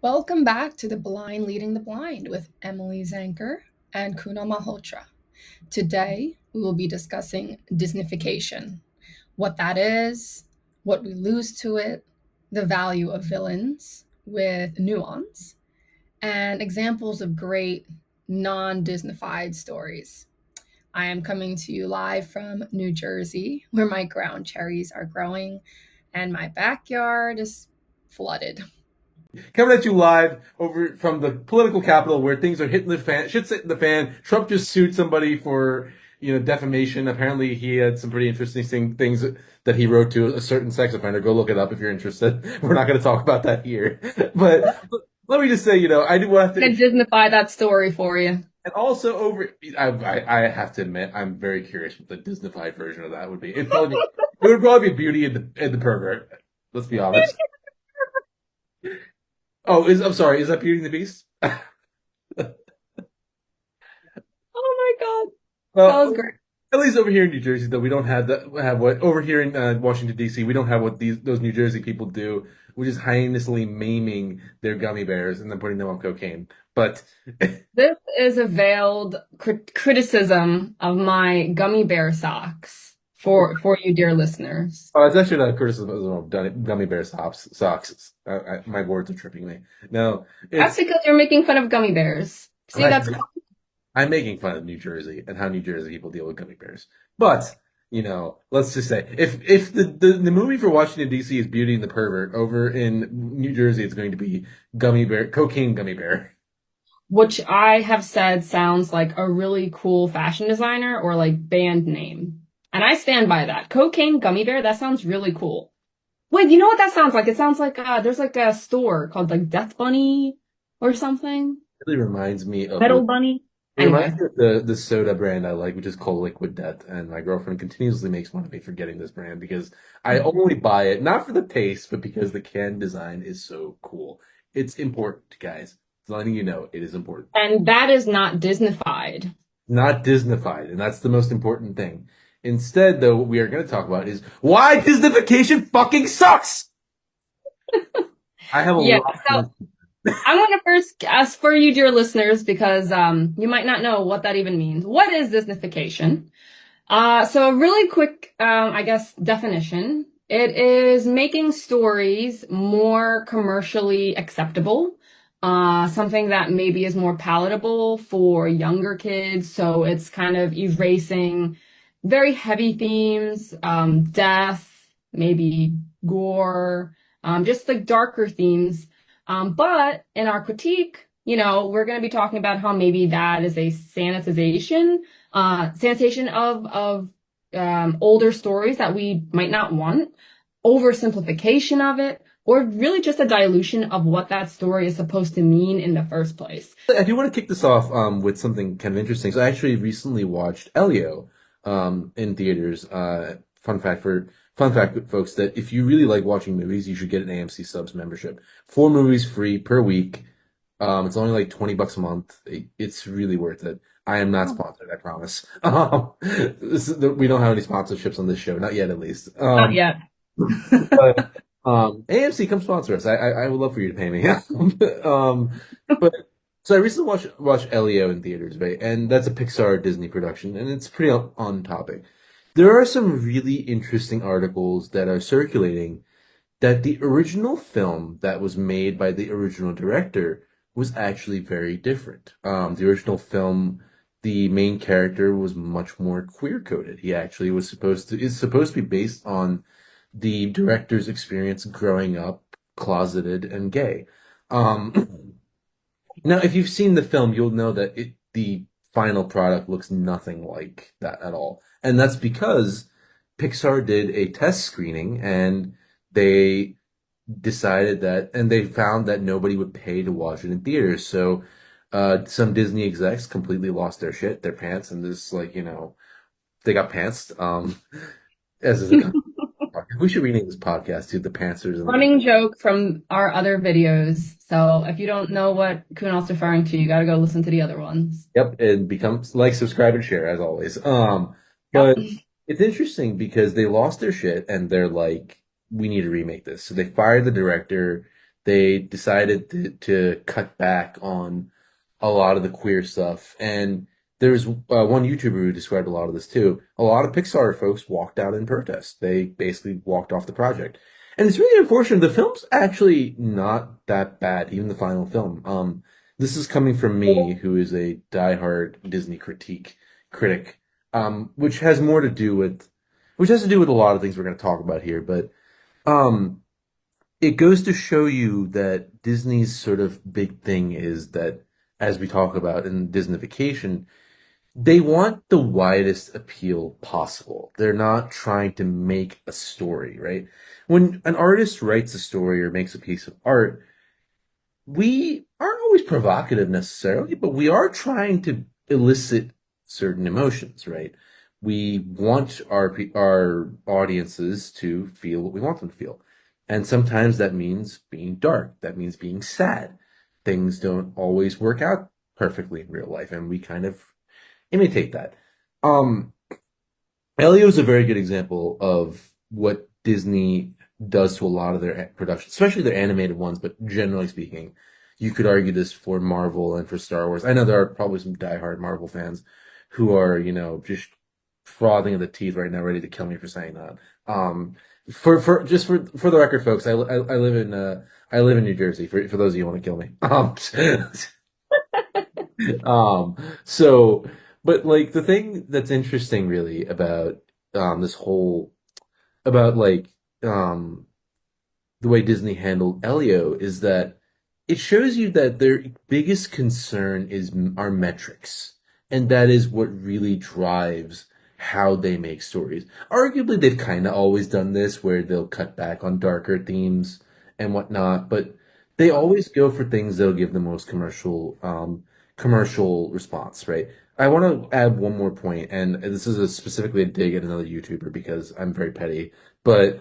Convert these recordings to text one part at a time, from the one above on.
Welcome back to The Blind Leading the Blind with Emily Zanker and Kunal Malhotra. Today, we will be discussing Disnification, what that is, what we lose to it, the value of villains with nuance, and examples of great non-Disnified stories. I am coming to you live from New Jersey, where my ground cherries are growing and my backyard is flooded. Coming at you live over from the political capital where things are hitting the fan, shit's hitting the fan. Trump just sued somebody for, defamation. Apparently he had some pretty interesting things that he wrote to a certain sex offender. Go look it up if you're interested. We're not going to talk about that here. But let me just say, I do want I'm to, gonna Disnify that story for you. and also I have to admit, I'm very curious what the Disneyfied version of that would be. It would probably be Beauty and the Pervert. Let's be honest. Oh, I'm sorry. Is that Beauty and the Beast? Oh my god, that was Well, great. at least over here in New Jersey, though, we don't have what over here in Washington D.C. We don't have what those New Jersey people do, which is heinously maiming their gummy bears and then putting them on cocaine. But This is a veiled criticism of my gummy bear socks for you, dear listeners. it's actually not a criticism of gummy bear socks. My words are tripping me. No, That's it's because you're making fun of gummy bears. I'm See, that's actually I'm making fun of New Jersey and how New Jersey people deal with gummy bears. But let's just say if the movie for Washington D.C. is Beauty and the Pervert, over in New Jersey it's going to be cocaine gummy bear. which I have said sounds like a really cool fashion designer or like band name. And I stand by that. Cocaine gummy bear, that sounds really cool. Wait, you know what that sounds like? It sounds like there's like a store called like Death Bunny or something. It really reminds me of Metal Bunny. it reminds Anyway. me of the soda brand I like, which is called Liquid Death, and my girlfriend continuously makes fun of me for getting this brand because I only buy it not for the taste, but because the can design is so cool. It's important, guys. It's letting you know it is important. And that is not Disnified. Not Disneyfied, and that's the most important thing. Instead, though, what we are going to talk about is why Disneyfication fucking sucks. I have a Yeah, lot. so I'm going to first ask for you, dear listeners, because you might not know what that even means. What is Disnification? So a really quick, I guess, definition. It is making stories more commercially acceptable, something that maybe is more palatable for younger kids. So it's kind of erasing very heavy themes, death, maybe gore, just like darker themes. But in our critique, we're going to be talking about how maybe that is a sanitation of older stories that we might not want, oversimplification of it, or really just a dilution of what that story is supposed to mean in the first place. I do want to kick this off with something kind of interesting. So I actually recently watched Elio in theaters. Fun fact, folks, that if you really like watching movies, you should get an AMC Subs membership. 4 movies free per week. It's only like $20 a month. It's really worth it. I am not sponsored, I promise. We don't have any sponsorships on this show, not yet, at least. Not yet. But AMC, come sponsor us. I would love for you to pay me. But so I recently watched Elio in theaters, right? And that's a Pixar Disney production, and it's pretty on topic. There are some really interesting articles that are circulating that the original film that was made by the original director was actually very different. The original film, the main character was much more queer coded. He actually is supposed to be based on the director's experience growing up closeted and gay. Um, Now, if you've seen the film, you'll know that the final product looks nothing like that at all. And that's because Pixar did a test screening and they and they found that nobody would pay to watch it in theaters. So, some Disney execs completely lost their pants, and this, like, they got pantsed. As is a we should rename this podcast to The Pantsers and the Running joke from our other videos. So if you don't know what Kunal's referring to, you got to go listen to the other ones. Yep, and become like, subscribe, and share as always. Yep. But it's interesting because they lost their shit and they're like, we need to remake this. So they fired the director. they decided to cut back on a lot of the queer stuff. And there's one YouTuber who described a lot of this too. A lot of Pixar folks walked out in protest. They basically walked off the project. And it's really unfortunate. The film's actually not that bad, even the final film. This is coming from me, who is a diehard Disney critic, which has more to do with, which has to do with a lot of things we're going to talk about here. But um, it goes to show you that Disney's sort of big thing is that, as we talk about in Disnification, they want the widest appeal possible. They're not trying to make a story, right? When an artist writes a story or makes a piece of art, we aren't always provocative necessarily, but we are trying to elicit certain emotions, right? We want our audiences to feel what we want them to feel. And sometimes that means being dark. That means being sad. Things don't always work out perfectly in real life, and we kind of imitate that. Um, Elio is a very good example of what Disney does to a lot of their productions, especially their animated ones, but generally speaking, you could argue this for Marvel and for Star Wars. I know there are probably some diehard Marvel fans who are, just frothing at the teeth right now, ready to kill me for saying that. For the record, folks, I live in New Jersey. For those of you who want to kill me, um, so, but like the thing that's interesting really about this whole about um the way Disney handled Elio is that it shows you that their biggest concern is our metrics, and that is what really drives how they make stories. Arguably, they've kind of always done this, where they'll cut back on darker themes and whatnot, but they always go for things that'll give the most commercial response, right? I want to add one more point, and this is specifically a dig at another YouTuber because I'm very petty, but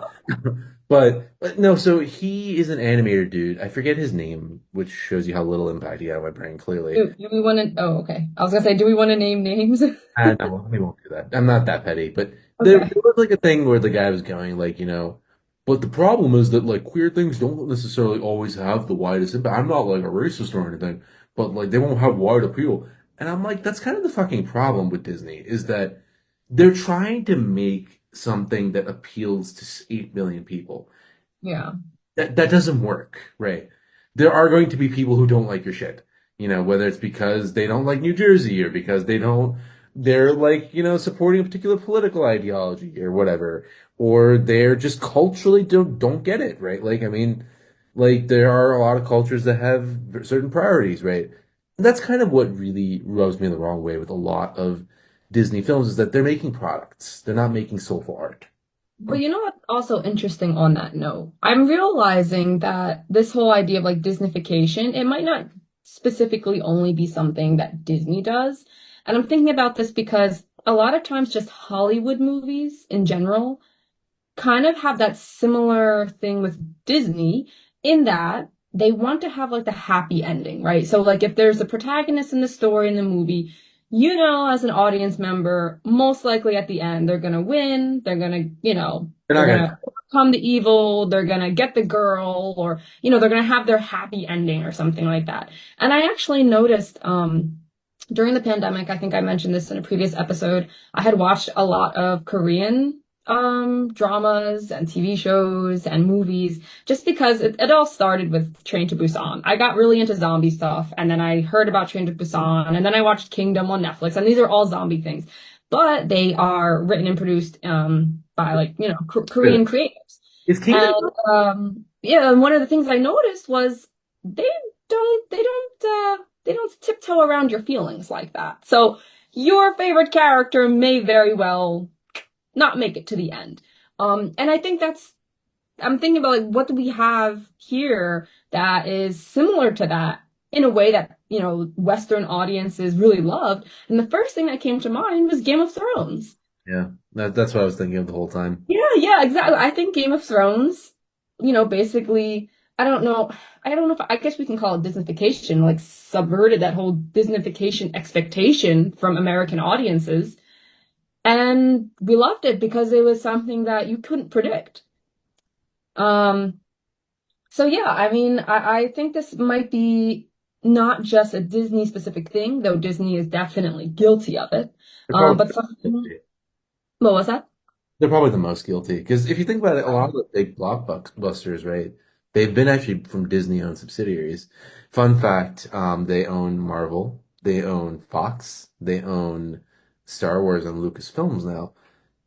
but no, so he is an animator dude. I forget his name, which shows you how little impact he had on my brain, clearly. Do we want to? Oh, okay. I was gonna say, do we want to name names? No, we won't do that. I'm not that petty, but there Okay. was like a thing where the guy was going like, but the problem is that like queer things don't necessarily always have the widest impact. I'm not like a racist or anything, but like they won't have wide appeal. And I'm like, that's kind of the fucking problem with Disney is that they're trying to make something that appeals to 8 million people. Yeah. That doesn't work, right? There are going to be people who don't like your shit. Whether it's because they don't like New Jersey or because they're like, supporting a particular political ideology or whatever, or they're just culturally don't get it, right? Like, I mean, like there are a lot of cultures that have certain priorities, right? That's kind of what really rubs me the wrong way with a lot of Disney films is that they're making products. They're not making soulful art. But you know what's also interesting on that note? I'm realizing that this whole idea of like Disnification, it might not specifically only be something that Disney does. And I'm thinking about this because a lot of times just Hollywood movies in general kind of have that similar thing with Disney in that they want to have like the happy ending, right? So like if there's a protagonist in the story in the movie, as an audience member, most likely at the end they're gonna win, they're gonna, They're they're not gonna overcome the evil, they're gonna get the girl, or they're gonna have their happy ending or something like that. And I actually noticed during the pandemic, I think I mentioned this in a previous episode, I had watched a lot of Korean dramas and TV shows and movies just because it all started with Train to Busan. I got really into zombie stuff and then I heard about Train to Busan and then I watched Kingdom on Netflix and these are all zombie things. But they are written and produced by like, Korean creatives. Is Kingdom? And yeah, and one of the things I noticed was they don't tiptoe around your feelings like that. So your favorite character may very well not make it to the end. And I think I'm thinking about like, what do we have here that is similar to that in a way that, Western audiences really loved. And the first thing that came to mind was Game of Thrones. Yeah, that's what I was thinking of the whole time. Yeah, exactly. I think Game of Thrones, basically, I don't know I guess we can call it Disnification, like subverted that whole Disnification expectation from American audiences. And we loved it because it was something that you couldn't predict. So yeah, I mean, I think this might be not just a Disney specific thing, though Disney is definitely guilty of it. They're probably But the most something, guilty. what was that? They're probably the most guilty because if you think about it, a lot of the big blockbusters, right? They've been actually from Disney-owned subsidiaries. Fun fact, they own Marvel, they own Fox, they own Star Wars and Lucasfilms now.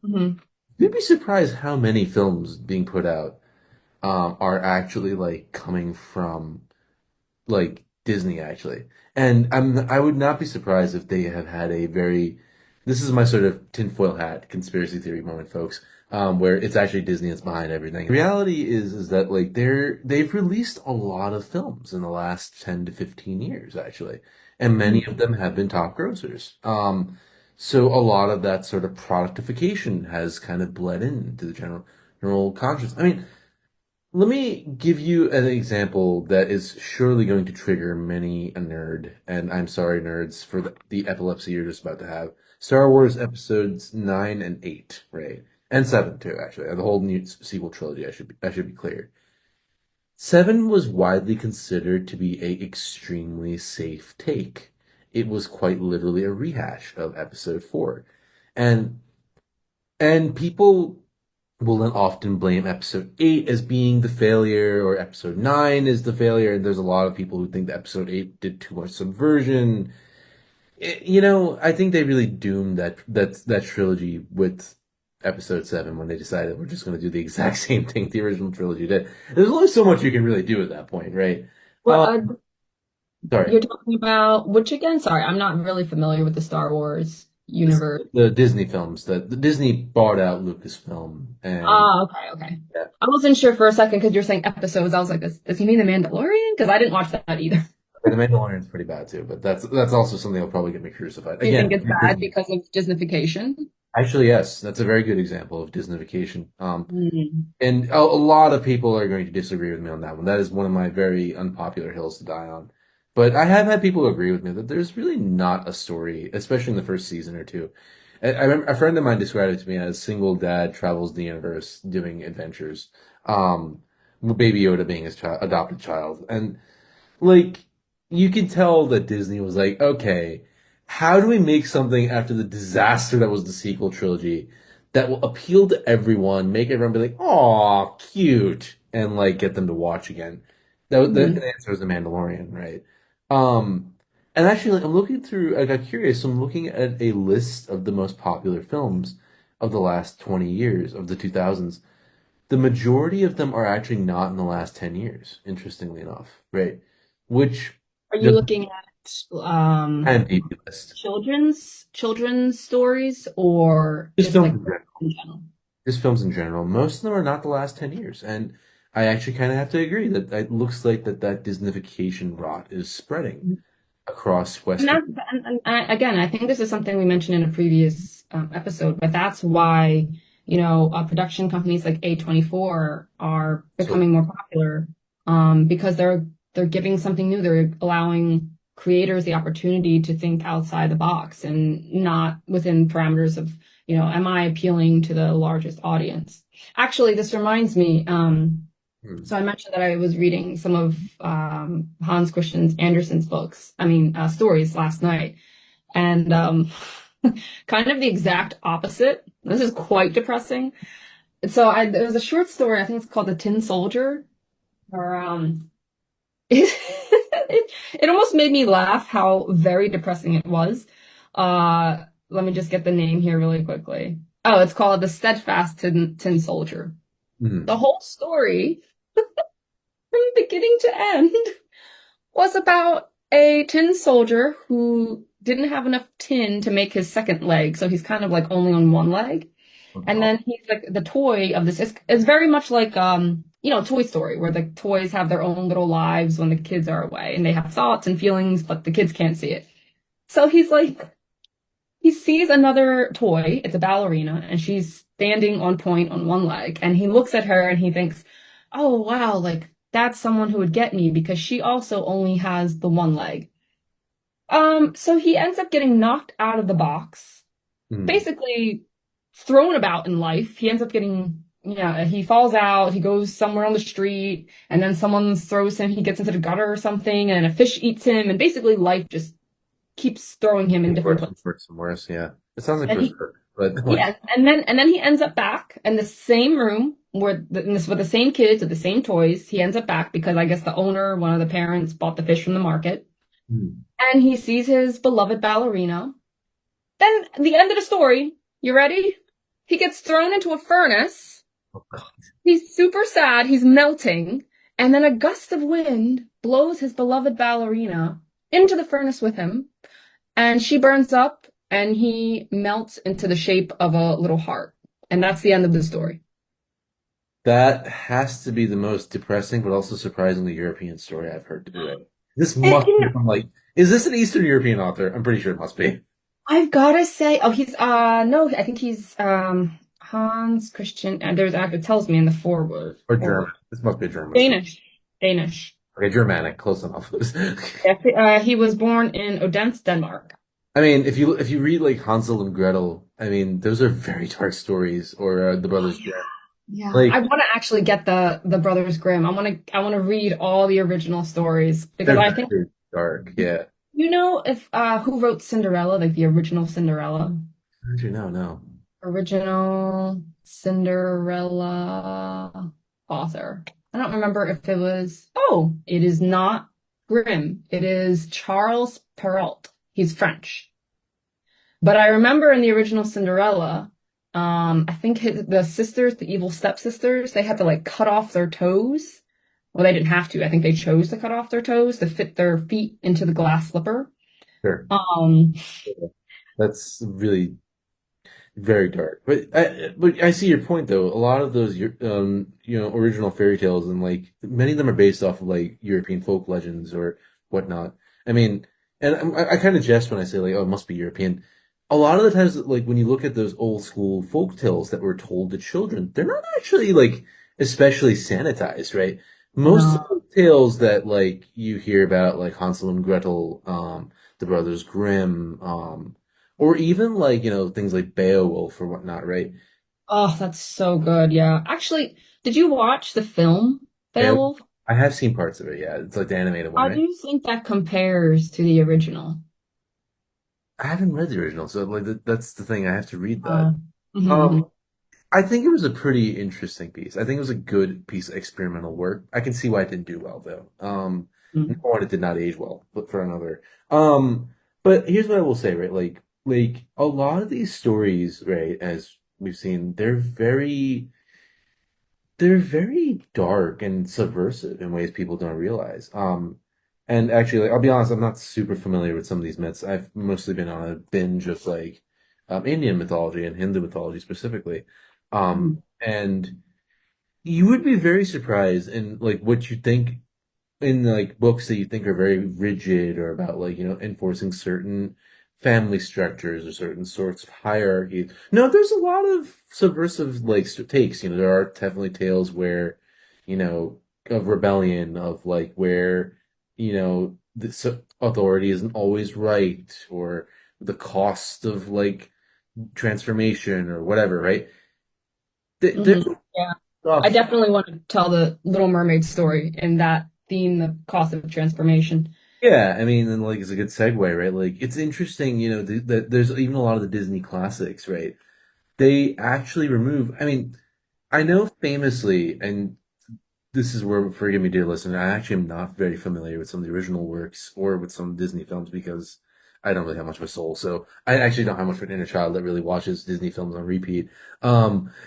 Mhm. You'd be surprised how many films being put out are actually like coming from like Disney actually. And I would not be surprised if they have had a very this is my sort of tinfoil hat conspiracy theory moment, folks, where it's actually Disney that's behind everything. The reality is that like they've released a lot of films in the last 10 to 15 years actually. And many of Mhm. them have been top grossers. So a lot of that sort of productification has kind of bled into the general conscience. I mean, let me give you an example that is surely going to trigger many a nerd, and I'm sorry, nerds, for the epilepsy you're just about to have. Star Wars episodes 9 and 8, right? And 7 too, actually. The whole new sequel trilogy, I should be clear. 7 was widely considered to be a extremely safe take. It was quite literally a rehash of episode 4. And and people will then often blame episode 8 as being the failure or episode 9 is the failure. And there's a lot of people who think that episode 8 did too much subversion. I think they really doomed that trilogy with episode 7 when they decided we're just going to do the exact same thing the original trilogy did. There's only so much you can really do at that point, right? Well, Uh, Sorry. you're talking about which again? Sorry, I'm not really familiar with the Star Wars universe. The Disney films that the Disney bought out Lucasfilm and Ah, okay, okay. yeah, I wasn't sure for a second because you're saying episodes. I was like, does he mean The Mandalorian? Because I didn't watch that either. the Mandalorian's pretty bad too, but that's also something that'll probably get me crucified. Do you think Again, it's bad because of Disnification? actually, yes, that's a very good example of Disneyfication. Mm. And a lot of people are going to disagree with me on that one. That is one of my very unpopular hills to die on. But I have had people agree with me that there's really not a story, especially in the first season or two. I remember a friend of mine described it to me as single dad travels the universe doing adventures. Baby Yoda being his adopted child, and like you can tell that Disney was like, okay, how do we make something after the disaster that was the sequel trilogy that will appeal to everyone, make everyone be like, "Aw, cute," and like get them to watch again? The Mhm. answer is The Mandalorian, right? And actually, like, I'm looking through. I got curious. So I'm looking at a list of the most popular films of the last 20 years of the 2000s. The majority of them are actually not in the last 10 years, interestingly enough, right? Which Are you the looking at IMDb list. children's stories or Just just films like in general. in general? Just films in general. Most of them are not the last 10 years. And I actually kind of have to agree that it looks like that Disneyfication rot is spreading across And Western. that's and again, I think this is something we mentioned in a previous episode, but that's why, production companies like A24 are So, becoming more popular, because they're giving something new. They're allowing creators the opportunity to think outside the box and not within parameters of, am I appealing to the largest audience? Actually, this reminds me, hmm, so I mentioned that I was reading some of Hans Christian Andersen's stories last night, and kind of the exact opposite. This is quite depressing. So there was a short story, I think it's called The Tin Soldier, or it, it almost made me laugh how very depressing it was. Let me just get the name here really quickly. Oh, it's called The Steadfast Tin Soldier. The hmm, whole story, from beginning to end, was about a tin soldier who didn't have enough tin to make his second leg, so he's kind of like only on one leg. oh And God. then he's like the toy of this. It's very much like Toy Story, where the toys have their own little lives when the kids are away, and they have thoughts and feelings, but the kids can't see it. So he's like, he sees another toy. It's a ballerina, and she's standing on point on one leg, and he looks at her and he thinks, "Oh wow, like that's someone who would get me because she also only has the one leg." So he ends up getting knocked out of the box, Hmm, basically thrown about in life. He ends up getting yeah, he falls out, he goes somewhere on the street, and then someone throws him, he gets into the gutter or something, and a fish eats him, and basically life just keeps throwing him in different Worse and places. worse and worse. Yeah, it sounds like And he, Berserk, but like yeah, and then he ends up back in the same room where with the same kids with the same toys. He ends up back because I guess the owner, one of the parents, bought the fish from the market, hmm. and he sees his beloved ballerina. Then the end of the story. You ready? He gets thrown into a furnace. Oh, God. He's super sad. He's melting. And then a gust of wind blows his beloved ballerina into the furnace with him. And she burns up and he melts into the shape of a little heart. And that's the end of the story. That has to be the most depressing, but also surprisingly European story I've heard today. This And, must you be know, from like, is this an Eastern European author? I'm pretty sure it must be. I've gotta say, oh, he's, no, I think he's, Hans Christian, and it tells me in the Or forward. German. This must be a German story. Danish. Danish. Okay, Germanic, close enough. Yeah, he was born in Odense, Denmark. I mean, if you read like Hansel and Gretel, I mean, those are very dark stories, or the Oh Brothers yeah. Grimm. Yeah. I Like want to actually get the Brothers Grimm. I want to read all the original stories because they're I think very dark. Yeah. you know if who wrote Cinderella, like the original Cinderella. How did you know? No. Original Cinderella author. I don't remember if it was, oh, it is not Grimm. It is Charles Perrault. He's French. But I remember in the original Cinderella, I think the sisters, the evil stepsisters, they had to like cut off their toes. Well, they didn't have to. I think they chose to cut off their toes to fit their feet into the glass slipper. Sure. Um, That's really very dark. But I see your point though. A lot of those original fairy tales and like many of them are based off of like European folk legends or whatnot. I mean, and I kind of jest when I say like, oh, it must be European. A lot of the times, like when you look at those old school folk tales that were told to children, they're not actually like especially sanitized, right? Most of no. the tales that like you hear about, like Hansel and Gretel, the Brothers Grimm, or even like, things like Beowulf or whatnot, right? Oh, that's so good. Yeah. Actually, did you watch the film Beowulf, Beowulf? I have seen parts of it, yeah. It's like the animated one, How do right? you think that compares to the original? I haven't read the original, so like that's the thing. I have to read that. Uh, mhm, Um, I think it was a pretty interesting piece. I think it was a good piece of experimental work. I can see why it didn't do well though. mhm. Number one, it did not age well, but for another. But here's what I will say, right? Like a lot of these stories, right, as we've seen, they're very dark and subversive in ways people don't realize. And actually, like, I'll be honest, I'm not super familiar with some of these myths. I've mostly been on a binge of like Indian mythology and Hindu mythology specifically. And you would be very surprised in like what you think in like books that you think are very rigid or about like enforcing certain family structures or certain sorts of hierarchies. No, there's a lot of subversive like takes. There are definitely tales where you know of rebellion, of like where the authority isn't always right, or the cost of like transformation or whatever, right? There's Mhm. Yeah. I stuff. definitely want to tell the Little Mermaid story in that theme, the cost of transformation. Yeah, I mean, and like it's a good segue, right? Like it's interesting, that there's even a lot of the Disney classics, right? They actually remove. I mean, I know famously, and this is where, forgive me, dear listener, I actually am not very familiar with some of the original works or with some Disney films because I don't really have much of a soul. So I actually don't have much of an inner child that really watches Disney films on repeat.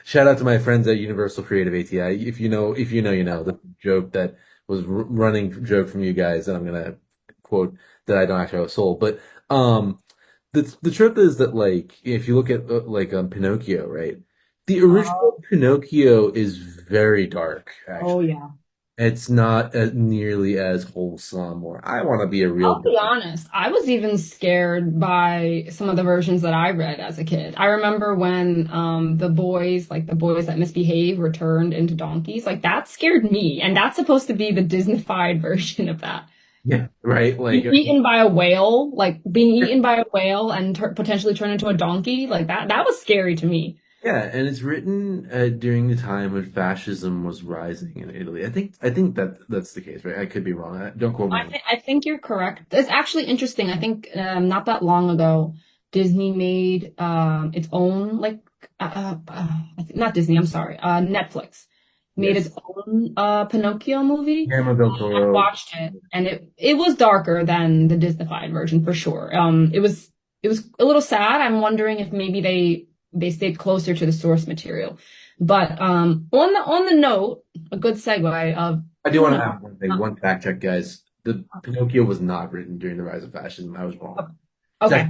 Shout out to my friends at Universal Creative ATI. If you know, the joke that was running joke from you guys that I'm gonna quote that I don't actually have a soul. But the truth is that like if you look at like Pinocchio, right? The Oh, original Pinocchio is very dark, oh actually. yeah. It's not nearly as wholesome, or I want to be a real I'll be boy. honest. I was even scared by some of the versions that I read as a kid. I remember when the boys that misbehave were turned into donkeys. Like that scared me. And that's supposed to be the Disneyfied version of that. Yeah, right. Like, Being eaten by a whale, like being eaten by a whale and potentially turned into a donkey, like that was scary to me. Yeah, and it's written during the time when fascism was rising in Italy. I think that's the case, right? I could be wrong. Don't quote me on I think you're correct. It's actually interesting. I think not that long ago, Disney made its own not Disney. I'm sorry. Netflix made its Yes. own Pinocchio movie. Guillermo del I Toro. watched it, and it was darker than the Disneyfied version for sure. It was a little sad. I'm wondering if maybe they stayed closer to the source material. But on the note, a good segue of I do want to Kunal. have one thing, one fact check, guys. The Pinocchio was not written during the rise of fascism. I was wrong. Okay.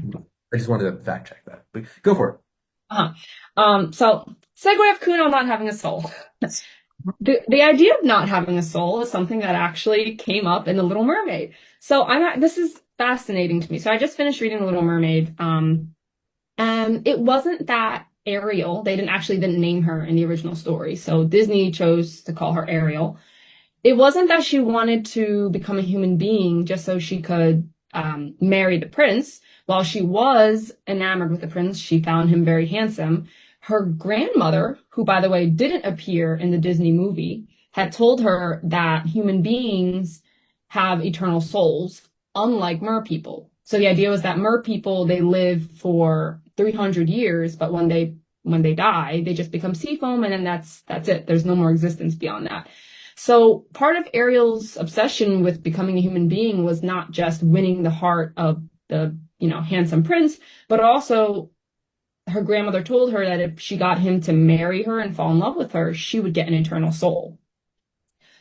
I just wanted to fact check that. But go for it. Uh-huh. So segue of Kunal not having a soul. The idea of not having a soul is something that actually came up in The Little Mermaid. So this is fascinating to me. So I just finished reading The Little Mermaid. And it wasn't that Ariel, they didn't name her in the original story. So Disney chose to call her Ariel. It wasn't that she wanted to become a human being just so she could marry the prince. While she was enamored with the prince, she found him very handsome. Her grandmother, who, by the way, didn't appear in the Disney movie, had told her that human beings have eternal souls, unlike mer people. So the idea was that mer people, they live for 300 years, but when they die, they just become sea foam, and then that's it. There's no more existence beyond that. So part of Ariel's obsession with becoming a human being was not just winning the heart of the, handsome prince, but also her grandmother told her that if she got him to marry her and fall in love with her, she would get an eternal soul.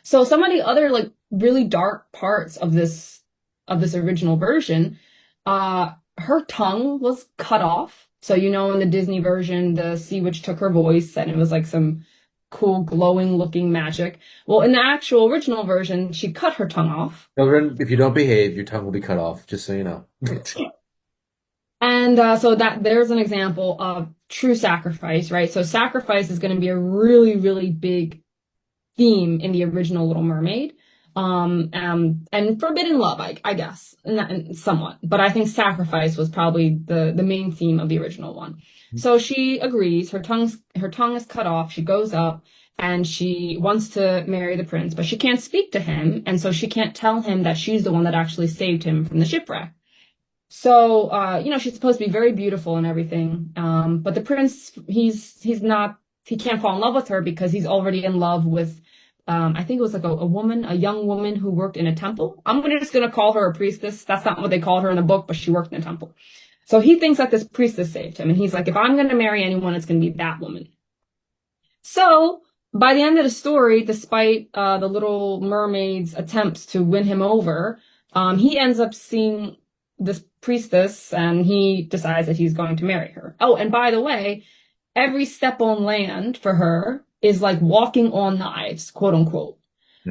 So some of the other really dark parts of this original version, her tongue was cut off. So in the Disney version, the sea witch took her voice and it was like some cool glowing looking magic. Well, in the actual original version, she cut her tongue off. Children, if you don't behave, your tongue will be cut off, just so you know. And so that there's an example of true sacrifice, right? So sacrifice is going to be a really, really big theme in the original Little Mermaid. And forbidden love, I guess, somewhat. But I think sacrifice was probably the main theme of the original one. So she agrees. Her tongue is cut off. She goes up and she wants to marry the prince, but she can't speak to him, and so she can't tell him that she's the one that actually saved him from the shipwreck. So, she's supposed to be very beautiful and everything. But the prince, he can't fall in love with her because he's already in love with, I think it was like a young woman who worked in a temple. I'm just going to call her a priestess. That's not what they called her in the book, but she worked in a temple. So he thinks that this priestess saved him. And he's like, if I'm going to marry anyone, it's going to be that woman. So by the end of the story, despite the Little Mermaid's attempts to win him over, he ends up seeing this priestess and he decides that he's going to marry her. Oh, and by the way, every step on land for her is like walking on knives, quote unquote.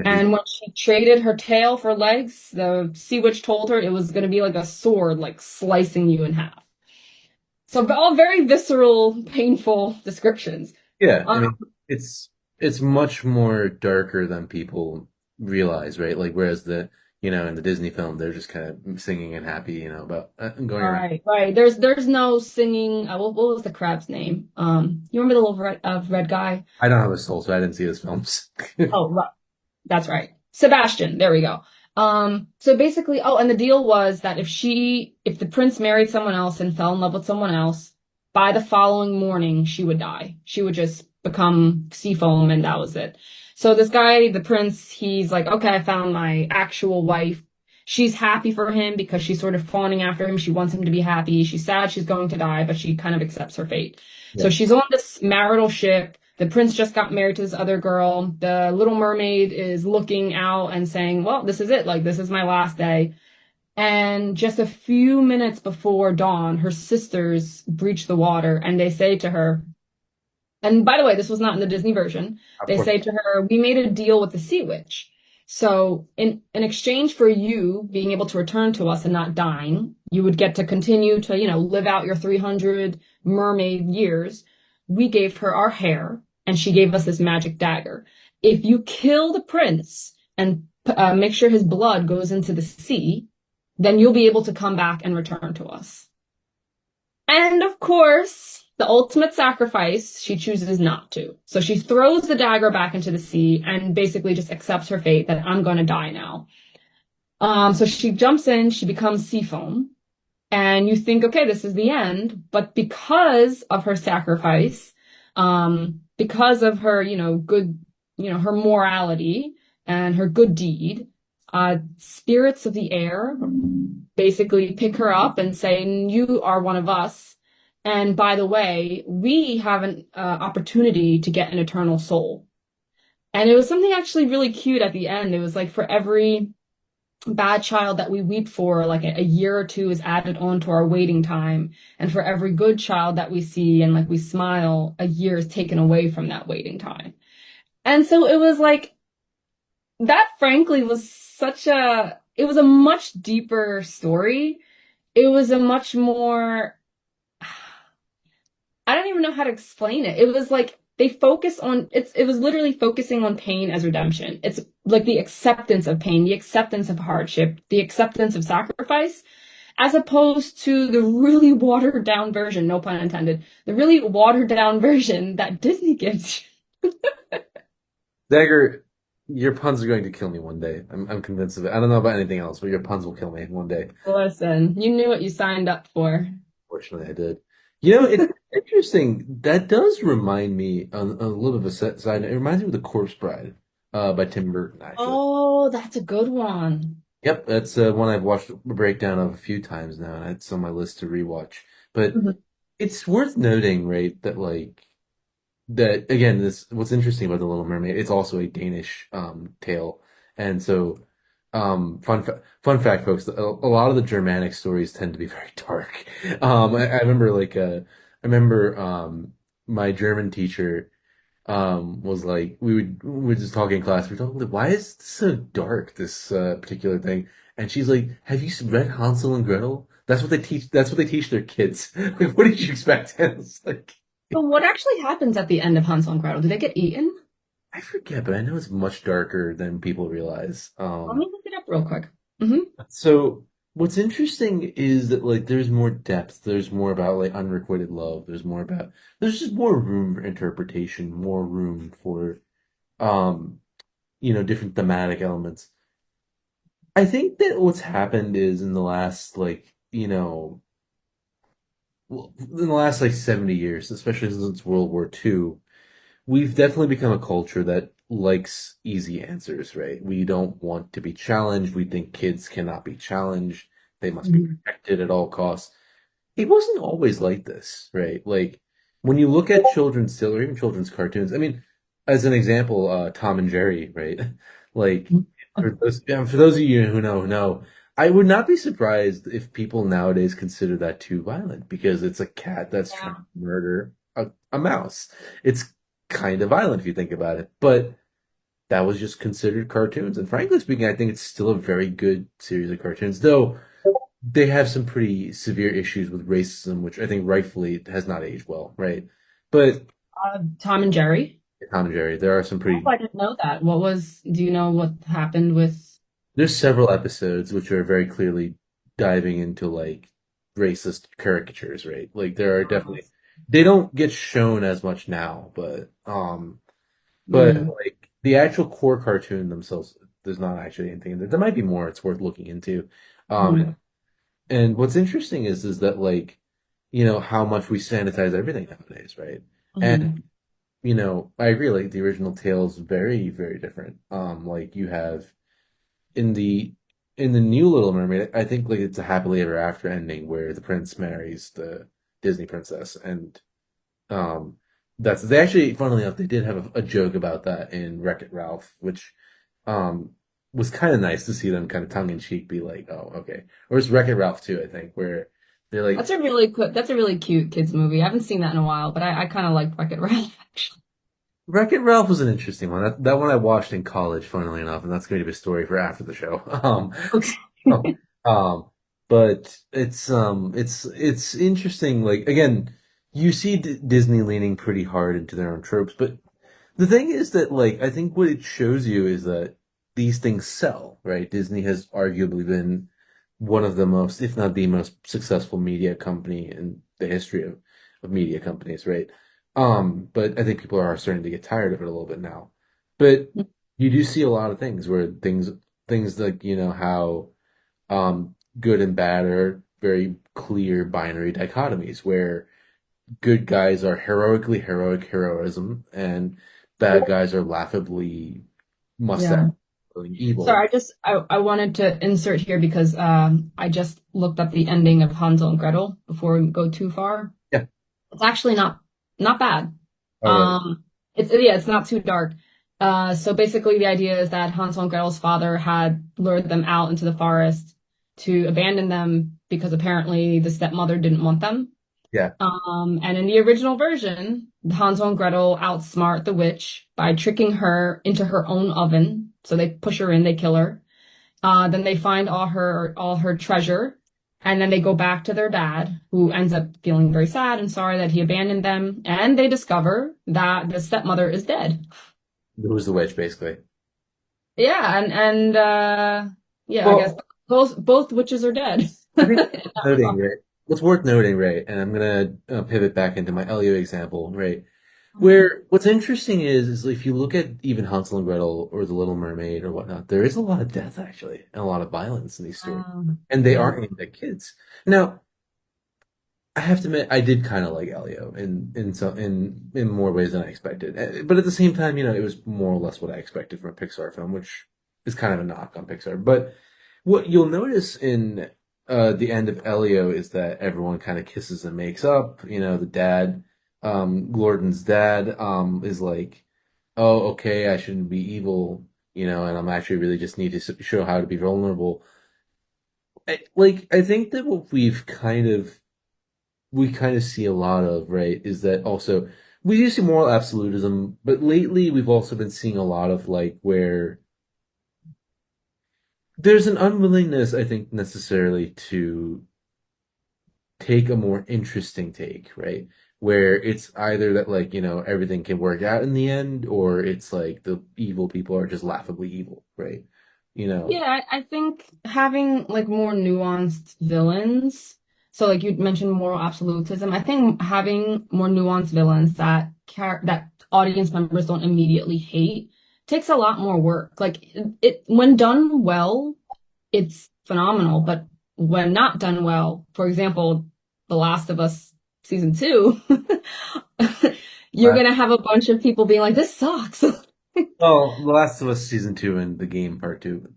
And when she traded her tail for legs, the sea witch told her it was going to be like a sword, like slicing you in half. So all very visceral, painful descriptions. Yeah, I mean, it's much more darker than people realize, right? Like, whereas in the Disney film, they're just kind of singing and happy, about going around. Right. There's no singing. What was the crab's name? You remember the little red guy? I don't have a soul, so I didn't see his films. Oh, right. That's right. Sebastian. There we go. So basically, and the deal was that if the prince married someone else and fell in love with someone else, by the following morning, she would die. She would just become sea foam and that was it. So this guy, the prince, he's like, okay, I found my actual wife. She's happy for him because she's sort of fawning after him. She wants him to be happy. She's sad she's going to die, but she kind of accepts her fate. Yeah. So she's on this marital ship. The prince just got married to this other girl. The Little Mermaid is looking out and saying, well, this is it. Like, this is my last day. And just a few minutes before dawn, her sisters breach the water and they say to her, and by the way, this was not in the Disney version. They say to her, we made a deal with the sea witch. So in exchange for you being able to return to us and not dying, you would get to continue to, live out your 300 mermaid years. We gave her our hair and she gave us this magic dagger. If you kill the prince and make sure his blood goes into the sea, then you'll be able to come back and return to us. And of course, the ultimate sacrifice, she chooses not to. So she throws the dagger back into the sea and basically just accepts her fate that I'm going to die now. So she jumps in, she becomes sea foam, and you think, okay, this is the end. But because of her sacrifice, because of her, good, her morality and her good deed, spirits of the air basically pick her up and say, you are one of us. And by the way, we have an opportunity to get an eternal soul. And it was something actually really cute at the end. It was like for every bad child that we weep for, like a year or two is added on to our waiting time. And for every good child that we see and like we smile, a year is taken away from that waiting time. And so it was like, that frankly was it was a much deeper story. It was a much more, I don't even know how to explain it. It was like they focus on it was literally focusing on pain as redemption. It's like the acceptance of pain, the acceptance of hardship, the acceptance of sacrifice, as opposed to the really watered down version, no pun intended, the really watered down version that Disney gives you. Dagger, your puns are going to kill me one day. I'm convinced of it. I don't know about anything else, but your puns will kill me one day. Listen, you knew what you signed up for. Fortunately, I did. It's interesting. That does remind me a little bit of a side note. It reminds me of The Corpse Bride, by Tim Burton, actually. Oh, that's a good one. Yep, that's one I've watched a breakdown of a few times now, and it's on my list to rewatch. But Mhm. it's worth noting, right, that that again, this what's interesting about The Little Mermaid, it's also a Danish tale. And so fun fact, folks, a lot of the Germanic stories tend to be very dark. I remember I remember my German teacher was like we were just talking in class, we were talking like, why is this so dark, this particular thing? And she's like, have you read Hansel and Gretel? That's what they teach their kids. Like, what did you expect? And it's like, So what actually happens at the end of Hansel and Gretel? Do they get eaten? I forget, but I know it's much darker than people realize. Let me look it up real quick. Hmm. So what's interesting is that like there's more depth, there's more about like unrequited love, there's just more room for interpretation, more room for um, different thematic elements. I think that what's happened is in the last in the last like 70 years, especially since World War II, we've definitely become a culture that likes easy answers, right? We don't want to be challenged. We think kids cannot be challenged. They must be Mhm. protected at all costs. It wasn't always like this, right? Like when you look at children's still or even children's cartoons, I mean, as an example, Tom and Jerry, right? Like for those of you who know, I would not be surprised if people nowadays consider that too violent because it's a cat that's trying Yeah. to murder a mouse. It's kind of violent if you think about it, but that was just considered cartoons. And frankly speaking, I think it's still a very good series of cartoons, though they have some pretty severe issues with racism, which I think rightfully has not aged well, right? But Tom and Jerry. Tom and Jerry, there are some Oh, pretty. I didn't know that. Do you know what happened with? There's several episodes which are very clearly diving into like racist caricatures, right? Like there are definitely they don't get shown as much now, but Mm, like the actual core cartoon themselves, there's not actually anything in there. There might be more it's worth looking into. mm, And what's interesting is that like, how much we sanitize everything nowadays, right? And mm, I agree, like the original tale is very, very different. Like you have in the in the new Little Mermaid, I think like it's a happily ever after ending where the prince marries the Disney princess, and um, that's they actually, funnily enough, they did have a joke about that in Wreck-It Ralph, which um was kind of nice to see them kind of tongue in cheek be like, oh, okay. Or it's Wreck-It Ralph too, I think, where they're like, that's a really cute kids movie. I haven't seen that in a while, but I kind of like Wreck-It Ralph actually. Wreck-It Ralph was an interesting one. That one I watched in college, funnily enough, and that's going to be a story for after the show. Okay. So, but it's interesting. Like again, you see Disney leaning pretty hard into their own tropes, but the thing is that, like, I think what it shows you is that these things sell, right? Disney has arguably been one of the most, if not the most successful media company in the history of media companies, right? But I think people are starting to get tired of it a little bit now. But you do see a lot of things where things like, how good and bad are very clear binary dichotomies where good guys are heroically heroic heroism and bad guys are laughably mustache Yeah. evil. Sorry, I wanted to insert here because I just looked up the ending of Hansel and Gretel before we go too far. Yeah. It's actually not bad. Oh, really? It's not too dark. So basically the idea is that Hansel and Gretel's father had lured them out into the forest to abandon them because apparently the stepmother didn't want them. Yeah. And in the original version, Hansel and Gretel outsmart the witch by tricking her into her own oven. So they push her in, they kill her. Then they find all her treasure, and then they go back to their dad, who ends up feeling very sad and sorry that he abandoned them. And they discover that the stepmother is dead. Who's the witch, basically? Yeah, and yeah, I guess Well, both witches are dead. I think noting, right? What's worth noting, right? And I'm gonna pivot back into my Elio example, right? Where what's interesting is if you look at even Hansel and Gretel or The Little Mermaid or whatnot, there is a lot of death actually and a lot of violence in these stories, and they Yeah. aren't aimed at kids. Now, I have to admit, I did kind of like Elio in more ways than I expected. But at the same time, it was more or less what I expected from a Pixar film, which is kind of a knock on Pixar. But what you'll notice in the end of Elio is that everyone kind of kisses and makes up. The dad, Gordon's dad, is like, "Oh, okay, I shouldn't be evil," and I'm actually really just need to show how to be vulnerable. I think that what we kind of see a lot of, right, is that also we do see moral absolutism, but lately we've also been seeing a lot of like where there's an unwillingness, I think, necessarily to take a more interesting take, right? Where it's either that like, everything can work out in the end, or it's like the evil people are just laughably evil, right? You know. Yeah, I think having like more nuanced villains. So like you mentioned moral absolutism. I think having more nuanced villains that audience members don't immediately hate takes a lot more work. Like it when done well, it's phenomenal, but when not done well, for example, The Last of Us season 2, you're Right. gonna have a bunch of people being like, this sucks. Well, The Last of Us season two and the game part two.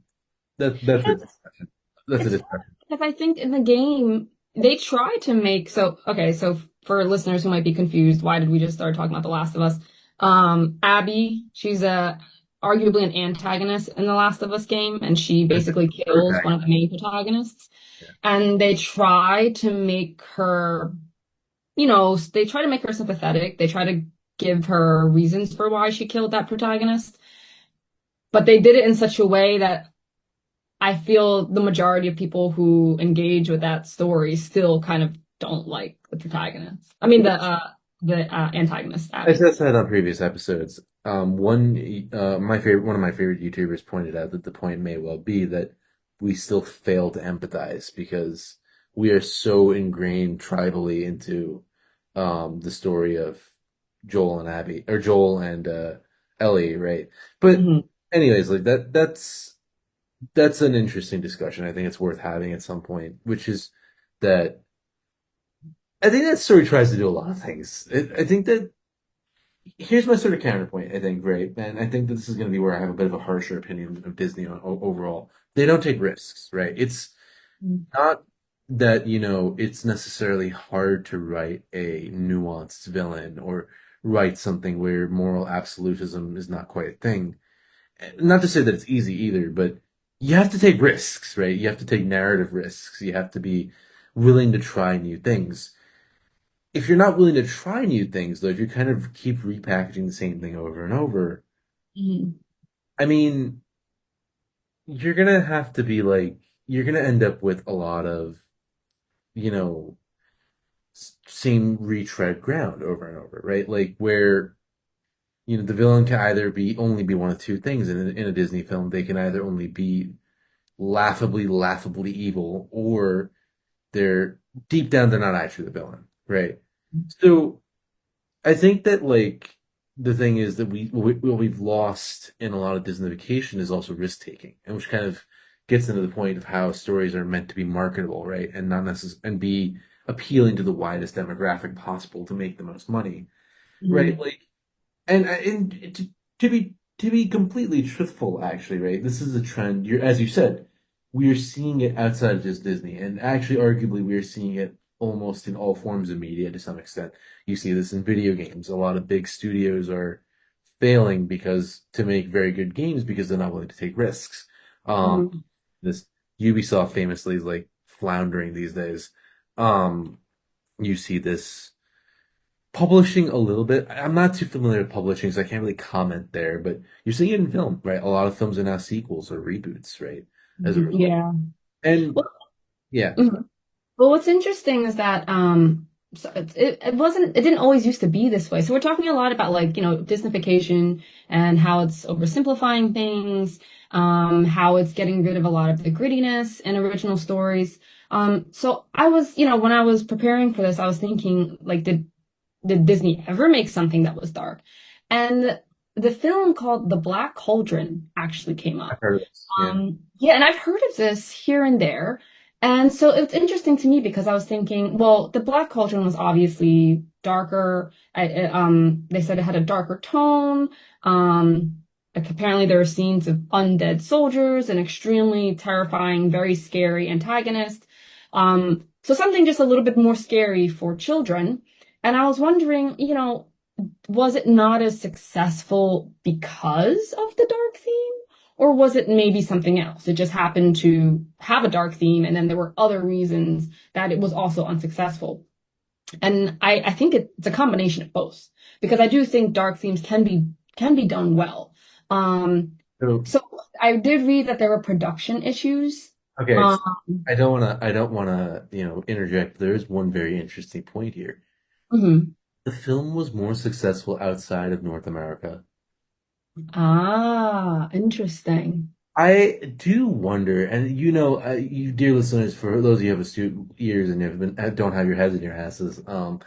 That's a discussion. That's a It's discussion. because I think in the game they try to make so okay, so for listeners who might be confused, why did we just start talking about The Last of Us? Abby, she's a arguably an antagonist in The Last of Us game, and she basically kills one of the main protagonists. And they try to make her, they try to make her sympathetic. They try to give her reasons for why she killed that protagonist. But they did it in such a way that I feel the majority of people who engage with that story still kind of don't like the protagonist. I mean the antagonist, I Abby. said that on previous episodes. One of my favorite YouTubers pointed out that the point may well be that we still fail to empathize because we are so ingrained tribally into the story of Joel and Abby or Joel and Ellie, right? But Hmm. anyways, like that's an interesting discussion. I think it's worth having at some point, which is that I think that story tries to do a lot of things. I think that here's my sort of counterpoint, I think, right? And I think that this is going to be where I have a bit of a harsher opinion of Disney overall. They don't take risks, right? It's not that, it's necessarily hard to write a nuanced villain or write something where moral absolutism is not quite a thing. Not to say that it's easy either, but you have to take risks, right? You have to take narrative risks. You have to be willing to try new things. If you're not willing to try new things, though, if you kind of keep repackaging the same thing over and over, Hmm. I mean, you're gonna have to be like, you're gonna end up with a lot of, you know, same retread ground over and over, right? Like where, the villain can either be only be one of two things in a Disney film. They can either only be laughably evil, or they're deep down they're not actually the villain, right? So I think that like the thing is that what we've lost in a lot of Disneyfication is also risk taking, and which kind of gets into the point of how stories are meant to be marketable, right, and not necessarily and be appealing to the widest demographic possible to make the most money, right? Mhm. Like, and to be completely truthful, actually, right? This is a trend. You're as you said, we are seeing it outside of just Disney, and actually, arguably, we are seeing it almost in all forms of media to some extent. You see this in video games. A lot of big studios are failing because to make very good games because they're not willing to take risks. Um, Mhm. this Ubisoft famously is like floundering these days. Um, you see this publishing a little bit. I'm not too familiar with publishing, so I can't really comment there. But you're seeing it in film, right? A lot of films are now sequels or reboots, right? As a Mhm. result, Yeah. and Well, yeah, mhm. Well, what's interesting is that so it didn't always used to be this way. So we're talking a lot about like, Disneyfication and how it's oversimplifying things, how it's getting rid of a lot of the grittiness in original stories. So I was, when I was preparing for this, I was thinking like, did Disney ever make something that was dark? And the film called The Black Cauldron actually came I've up. heard of this. Yeah, Yeah, and I've heard of this here and there. And so it's interesting to me because I was thinking, well, the Black Cauldron was obviously darker. They said it had a darker tone. Like apparently there were scenes of undead soldiers, an extremely terrifying, very scary antagonist. So something just a little bit more scary for children. And I was wondering, was it not as successful because of the dark theme? Or was it maybe something else? It just happened to have a dark theme, and then there were other reasons that it was also unsuccessful. And I think it's a combination of both, because I do think dark themes can be done well. Um, so so I did read that there were production issues. okay, Um, so I don't wanna, interject. There is one very interesting point here. mhm. The film was more successful outside of North America. Ah, interesting. I do wonder, and you dear listeners, for those of you who have astute ears and don't have your heads in your asses, and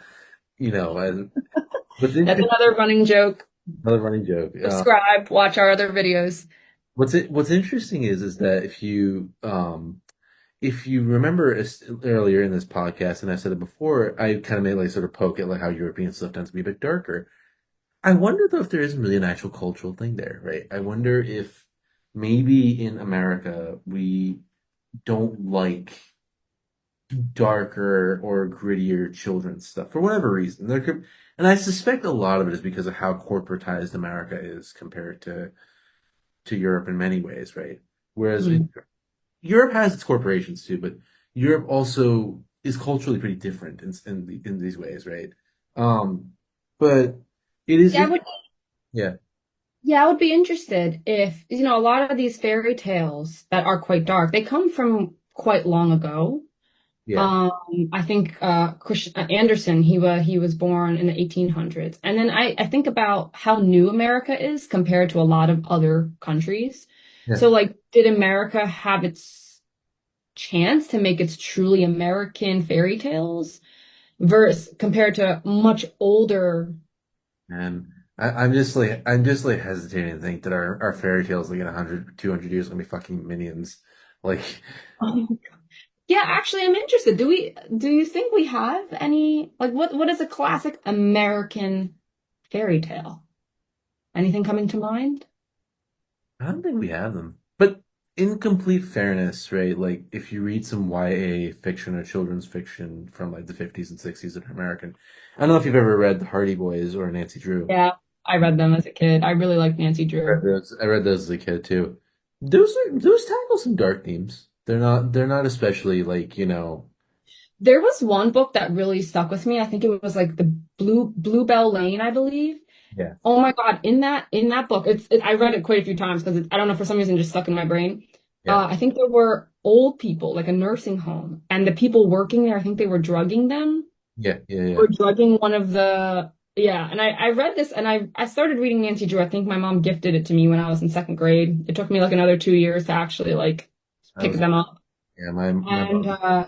what's That's interesting, another running joke. another running joke. Subscribe, watch our other videos. What's interesting is that if you remember earlier in this podcast, and I said it before, I kind of made like sort of poke at like how European stuff tends to be a bit darker. I wonder though if there isn't really an actual cultural thing there, right? I wonder if maybe in America we don't like darker or grittier children's stuff for whatever reason. And I suspect a lot of it is because of how corporatized America is compared to Europe in many ways, right? Whereas Mhm. Europe has its corporations too, but Europe also is culturally pretty different in these ways, right? Um, but it is Yeah, yeah, I would be interested if, a lot of these fairy tales that are quite dark, they come from quite long ago. yeah, Um, I think Christian Andersen, he was born in the 1800s. And then I think about how new America is compared to a lot of other countries. yeah. So like, did America have its chance to make its truly American fairy tales versus compared to much older? And I'm just like hesitating to think that our fairy tales like in 100, 200 years are gonna be fucking minions. Like Yeah, actually, I'm interested. Do you think we have any, like, what is a classic American fairy tale? Anything coming to mind? I don't think we have them. But in complete fairness, right? Like if you read some YA fiction or children's fiction from like the 50s and 60s of American, I don't know if you've ever read The Hardy Boys or Nancy Drew. Yeah, I read them as a kid. I really liked Nancy Drew. I read those as a kid too. Those tackle some dark themes. They're not especially like, There was one book that really stuck with me. I think it was like the Bluebell Lane, I believe. yeah, Oh my God, in that book, I read it quite a few times because I don't know, for some reason it just stuck in my brain. yeah, I think there were old people, like a nursing home, and the people working there, I think they were drugging them. yeah, yeah, yeah. Or drugging one of the yeah, and I read this, and I started reading Nancy Drew. I think my mom gifted it to me when I was in second grade. It took me like another 2 years to actually like I pick was them up. yeah, my And mom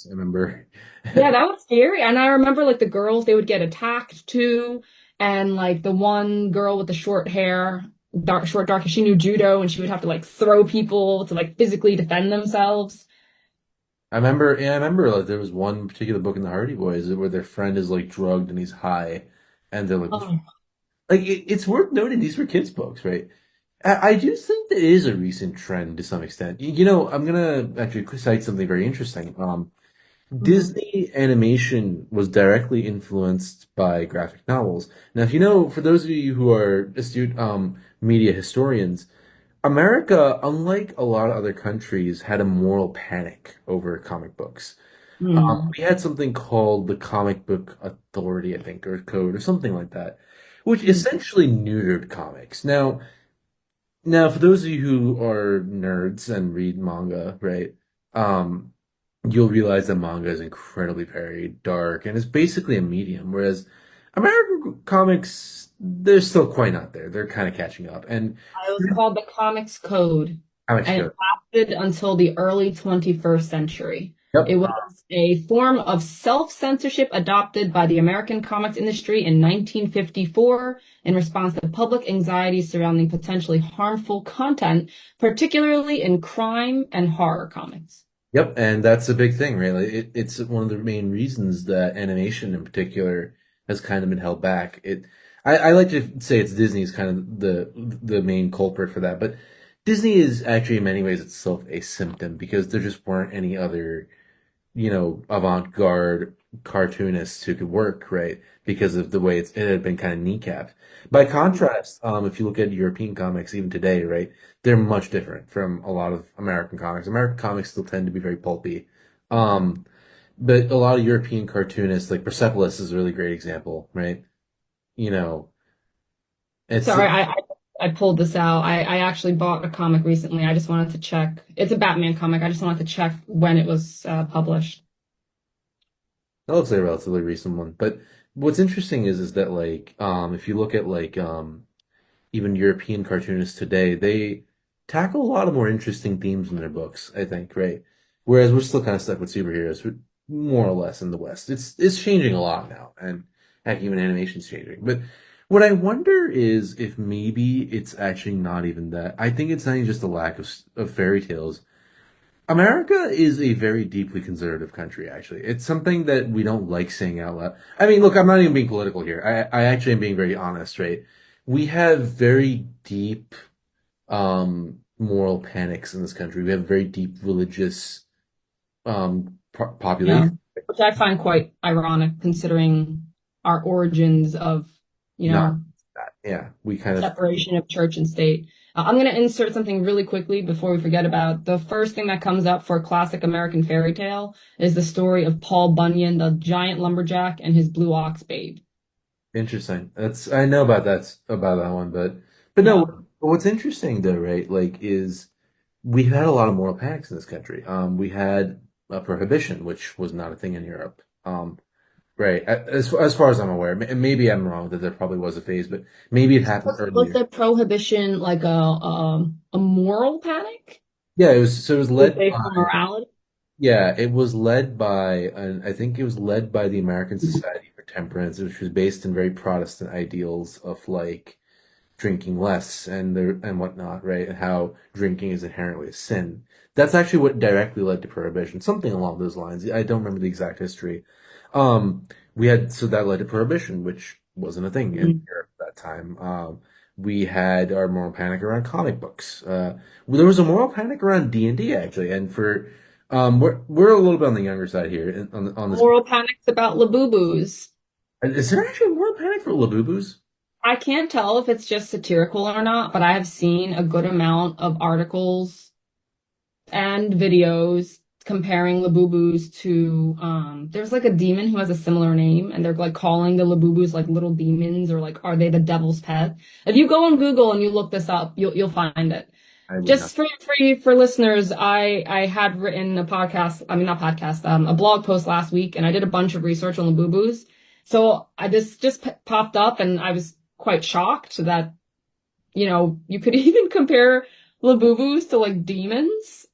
I remember. Yeah, that was scary. And I remember like the girls, they would get attacked too. And like the one girl with the short hair, dark, she knew judo and she would have to like throw people to like physically defend themselves. I remember like there was one particular book in the Hardy Boys where their friend is like drugged and he's high, and they're Oh. like it's worth noting these were kids' books, right? I do think that is a recent trend to some extent. You know, I'm gonna actually cite something very interesting. Mhm. Disney animation was directly influenced by graphic novels. Now, if you know, for those of you who are astute media historians, America, unlike a lot of other countries, had a moral panic over comic books. Mm. We had something called the Comic Book Authority, I think, or code, or something like that, which Mm. essentially neutered comics. Now, for those of you who are nerds and read manga, right, um, you'll realize that manga is incredibly very dark and it's basically a medium, whereas American comics, they're still quite not there. They're kind of catching up. And It was called the Comics Code, comics and go, it lasted until the early 21st century. It yep, was a form of self-censorship adopted by the American comics industry in 1954 in response to public anxiety surrounding potentially harmful content, particularly in crime and horror comics. yep, and that's a big thing, right? Like it's one of the main reasons that animation in particular has kind of been held back. I like to say it's Disney's kind of the main culprit for that, but Disney is actually in many ways itself a symptom because there just weren't any other avant-garde cartoonists who could work, right? Because of the way it had been kind of kneecapped. By contrast, if you look at European comics even today, right, they're much different from a lot of American comics. American comics still tend to be very pulpy. Um, but a lot of European cartoonists, like Persepolis is a really great example, right? You know, it's Sorry, I pulled this out. I actually bought a comic recently. I just wanted to check. It's a Batman comic. I just wanted to check when it was published. that looks like a relatively recent one. But what's interesting is that like if you look at like even European cartoonists today, they tackle a lot of more interesting themes in their books, I think, right? Whereas we're still kind of stuck with superheroes, more or less in the West. It's changing a lot now, and heck, even animation's changing. But what I wonder is if maybe it's actually not even that. I think it's not even just a lack of fairy tales. America is a very deeply conservative country, actually. It's something that we don't like saying out loud. I mean, look, I'm not even being political here. I actually am being very honest, right? We have very deep moral panics in this country. We have very deep religious Yeah, population. which I find quite ironic considering our origins of, you Not know, that. Yeah, we kind of separation of church and state. I'm going to insert something really quickly before we forget about the first thing that comes up for classic American fairy tale is the story of Paul Bunyan, the giant lumberjack, and his blue ox babe. interesting. That's I know about that one, but no. Yeah. What's interesting though, right? Like, is we've had a lot of moral panics in this country. We had a prohibition, which was not a thing in Europe. Right. As far as I'm aware, and maybe I'm wrong that there probably was a phase, but maybe it happened Was earlier. the prohibition like a moral panic? Yeah, it was Was led based on by morality? yeah, it was led by and I think it was led by the American Society for Temperance, which was based in very Protestant ideals of like drinking less and whatnot, right? And how drinking is inherently a sin. That's actually what directly led to prohibition, something along those lines. I don't remember the exact history. We had so that led to prohibition, which wasn't a thing in Mhm. Europe at that time. We had our moral panic around comic books. There was a moral panic around D&D actually, and for we're a little bit on the younger side here on this. Moral panics about Labubus. Is there actually a moral panic for Labubus? I can't tell if it's just satirical or not, but I have seen a good amount of articles and videos comparing Labubus to there's like a demon who has a similar name and they're like calling the Labubus like little demons or like are they the devil's pet? If you go on Google and you look this up, you'll find it. I would not. Just for you for listeners, I had written a podcast, I mean not podcast, a blog post last week and I did a bunch of research on Labubus. So I this just popped up and I was quite shocked that you could even compare Labubus to like demons.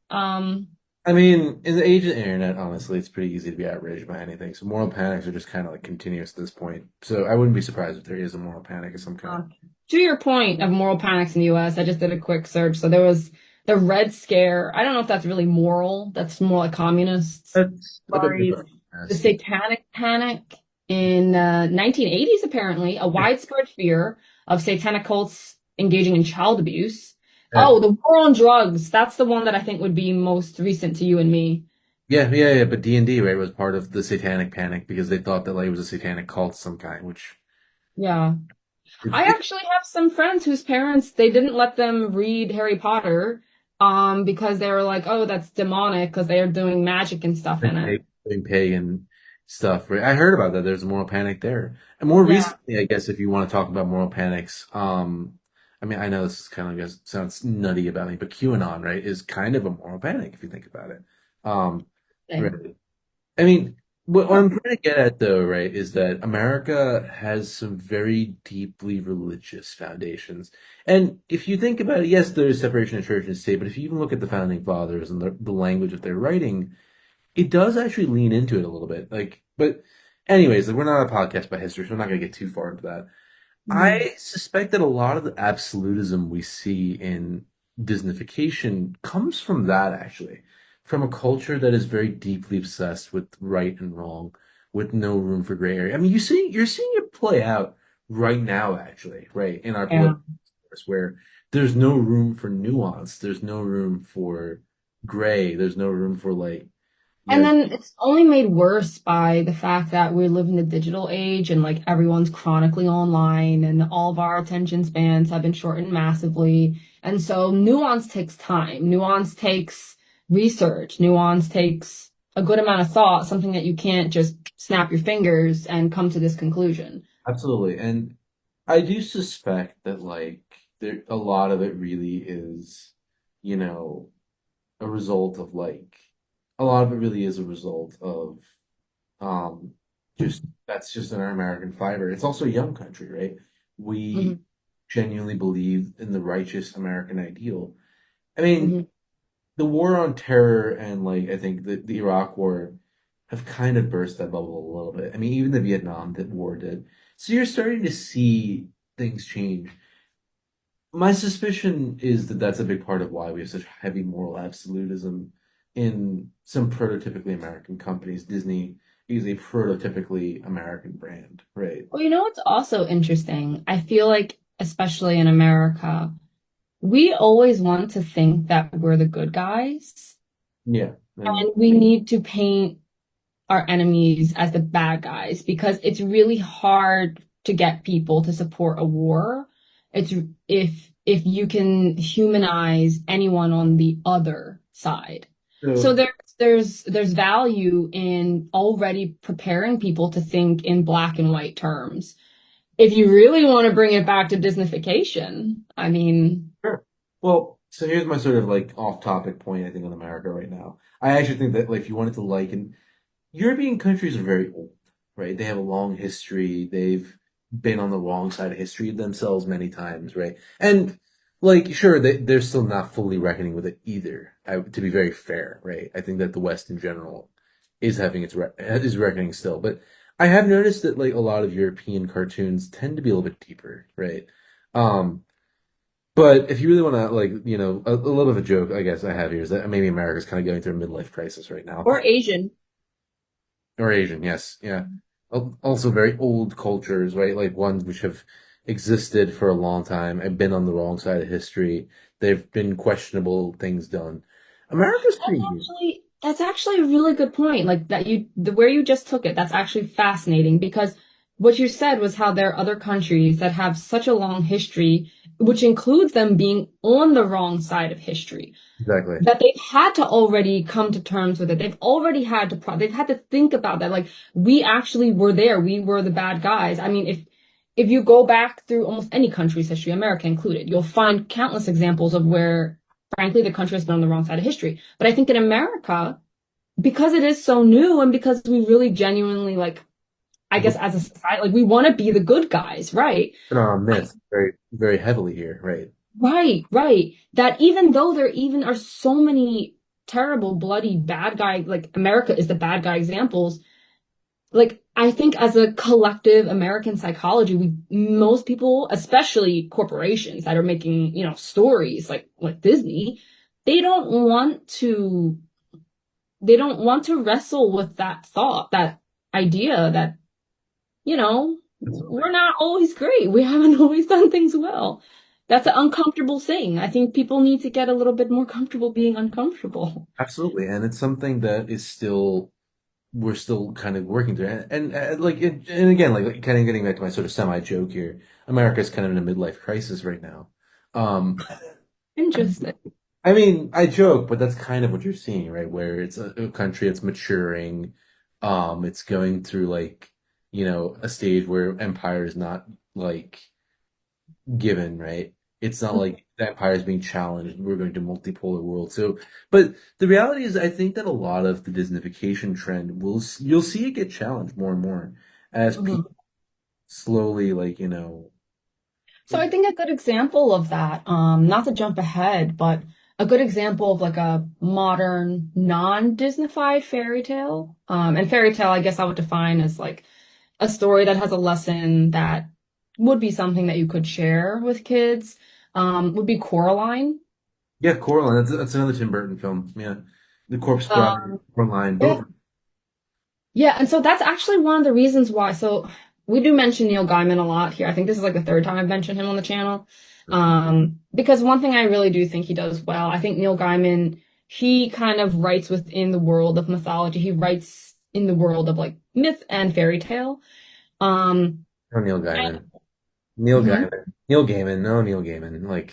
I mean, in the age of the internet, honestly, it's pretty easy to be outraged by anything. So moral panics are just kind of like continuous at this point. So I wouldn't be surprised if there is a moral panic of some kind. Uh, to your point of moral panics in the US, I just did a quick search. So there was the Red Scare. I don't know if that's really moral. That's more like communists. That's a bit Sorry. different. The Yes. Satanic Panic in 1980s, apparently, a widespread fear of satanic cults engaging in child abuse. Yeah. Oh, the war on drugs. That's the one that I think would be most recent to you and me. Yeah. But D&D, right, was part of the Satanic Panic because they thought that like it was a satanic cult of some kind, which Yeah. it's I actually have some friends whose parents they didn't let them read Harry Potter because they were like, "Oh, that's demonic," because they are doing magic and stuff in it. doing pagan stuff, right? I heard about that. There's a moral panic there. And more Yeah. recently, I guess, if you want to talk about moral panics, I mean, I know this is kind of, I guess, sounds nutty about me, but QAnon, right, is kind of a moral panic if you think about it. Um, Thing. right. I mean, what I'm trying to get at, though, right, is that America has some very deeply religious foundations. And if you think about it, yes, there's separation of church and state, but if you even look at the founding fathers and the language that they're writing, it does actually lean into it a little bit. Like, but anyways, like, we're not a podcast by history, so we're not going to get too far into that. Mhm. I suspect that a lot of the absolutism we see in Disnification comes from that, actually, from a culture that is very deeply obsessed with right and wrong, with no room for gray area. I mean, you're seeing it play out right now, actually, right, in our Yeah. political discourse, where there's no room for nuance, there's no room for gray, there's no room for like, you And know, then it's only made worse by the fact that we live in the digital age and like everyone's chronically online and all of our attention spans have been shortened massively. And so nuance takes time. Nuance takes research. Nuance takes a good amount of thought, something that you can't just snap your fingers and come to this conclusion. absolutely. And I do suspect that like there a lot of it really is, you know, a result of like a lot of it really is a result of um just that's just in our American fiber. It's also a young country, right? We Hmm. genuinely believe in the righteous American ideal. I mean, Hmm. the war on terror and like I think the Iraq war have kind of burst that bubble a little bit. I mean, even the Vietnam War did. So you're starting to see things change. My suspicion is that that's a big part of why we have such heavy moral absolutism in some prototypically American companies. Disney is a prototypically American brand, right? Well, you know what's also interesting? I feel like, especially in America, we always want to think that we're the good guys, Yeah. And and we need to paint our enemies as the bad guys because it's really hard to get people to support a war. It's if you can humanize anyone on the other side. So so there's value in already preparing people to think in black and white terms. If you really want to bring it back to Disnification, I mean, sure. Well, so here's my sort of like off-topic point, I think, on America right now. I actually think that like if you wanted to liken European countries are very old, right? They have a long history. They've been on the wrong side of history themselves many times, right? And like, sure, they're still not fully reckoning with it either. To be very fair, right? I think that the West in general is having is reckoning still, but I have noticed that like a lot of European cartoons tend to be a little bit deeper, right? Um, but if you really want to like, a little bit of a joke, I guess I have here is that maybe America's kind of going through a midlife crisis right now. or Asian. Or Asian, yes, yeah. Also very old cultures, right? Like ones which have existed for a long time and been on the wrong side of history. They've been questionable things done. America's pretty new. That's actually a really good point. Like that the where you just took it, that's actually fascinating because what you said was how there are other countries that have such a long history, which includes them being on the wrong side of history, Exactly. that they've had to already come to terms with it. They've already had to they've had to think about that. Like we actually were there. We were the bad guys. I mean, if you go back through almost any country's history, America included, you'll find countless examples of where, frankly, the country has been on the wrong side of history. But I think in America, because it is so new and because we really genuinely like, I guess as a society, like we want to be the good guys, right? Put on a myth very, very heavily here, right? Right, right. That even though there even are so many terrible, bloody bad guy, like America is the bad guy examples, like I think as a collective American psychology, most people, especially corporations that are making, stories like Disney, they don't want to they don't want to wrestle with that thought, that idea that, Absolutely. we're not always great. We haven't always done things well. That's an uncomfortable thing. I think people need to get a little bit more comfortable being uncomfortable. Absolutely. And it's something that is still we're still kind of working through. And again, like kind of getting back to my sort of semi joke here, America's kind of in a midlife crisis right now. Um, Interesting. I mean, I joke, but that's kind of what you're seeing, right? Where it's a country that's maturing. It's going through like, a stage where empire is not like given, right? It's not like the empire is being challenged. We're going to multipolar world. So, but the reality is, I think that a lot of the Disnification trend you'll see it get challenged more and more as Mhm. people slowly, So I think a good example of that, not to jump ahead, but a good example of like a modern non-Disnified fairy tale. And fairy tale, I guess I would define as like a story that has a lesson that would be something that you could share with kids, would be Coraline. yeah, Coraline. That's another Tim Burton film. Yeah, The Corpse Bride, Um, Coraline, yeah, both. yeah, and so that's actually one of the reasons why. So we do mention Neil Gaiman a lot here. I think this is like the third time I've mentioned him on the channel. Because one thing I really do think he does well, I think Neil Gaiman, he kind of writes within the world of mythology. He writes in the world of like myth and fairy tale. Um, Oh, Neil and, Gaiman. Neil Mhm. Gaiman. Neil Gaiman. No, Neil Gaiman. Like,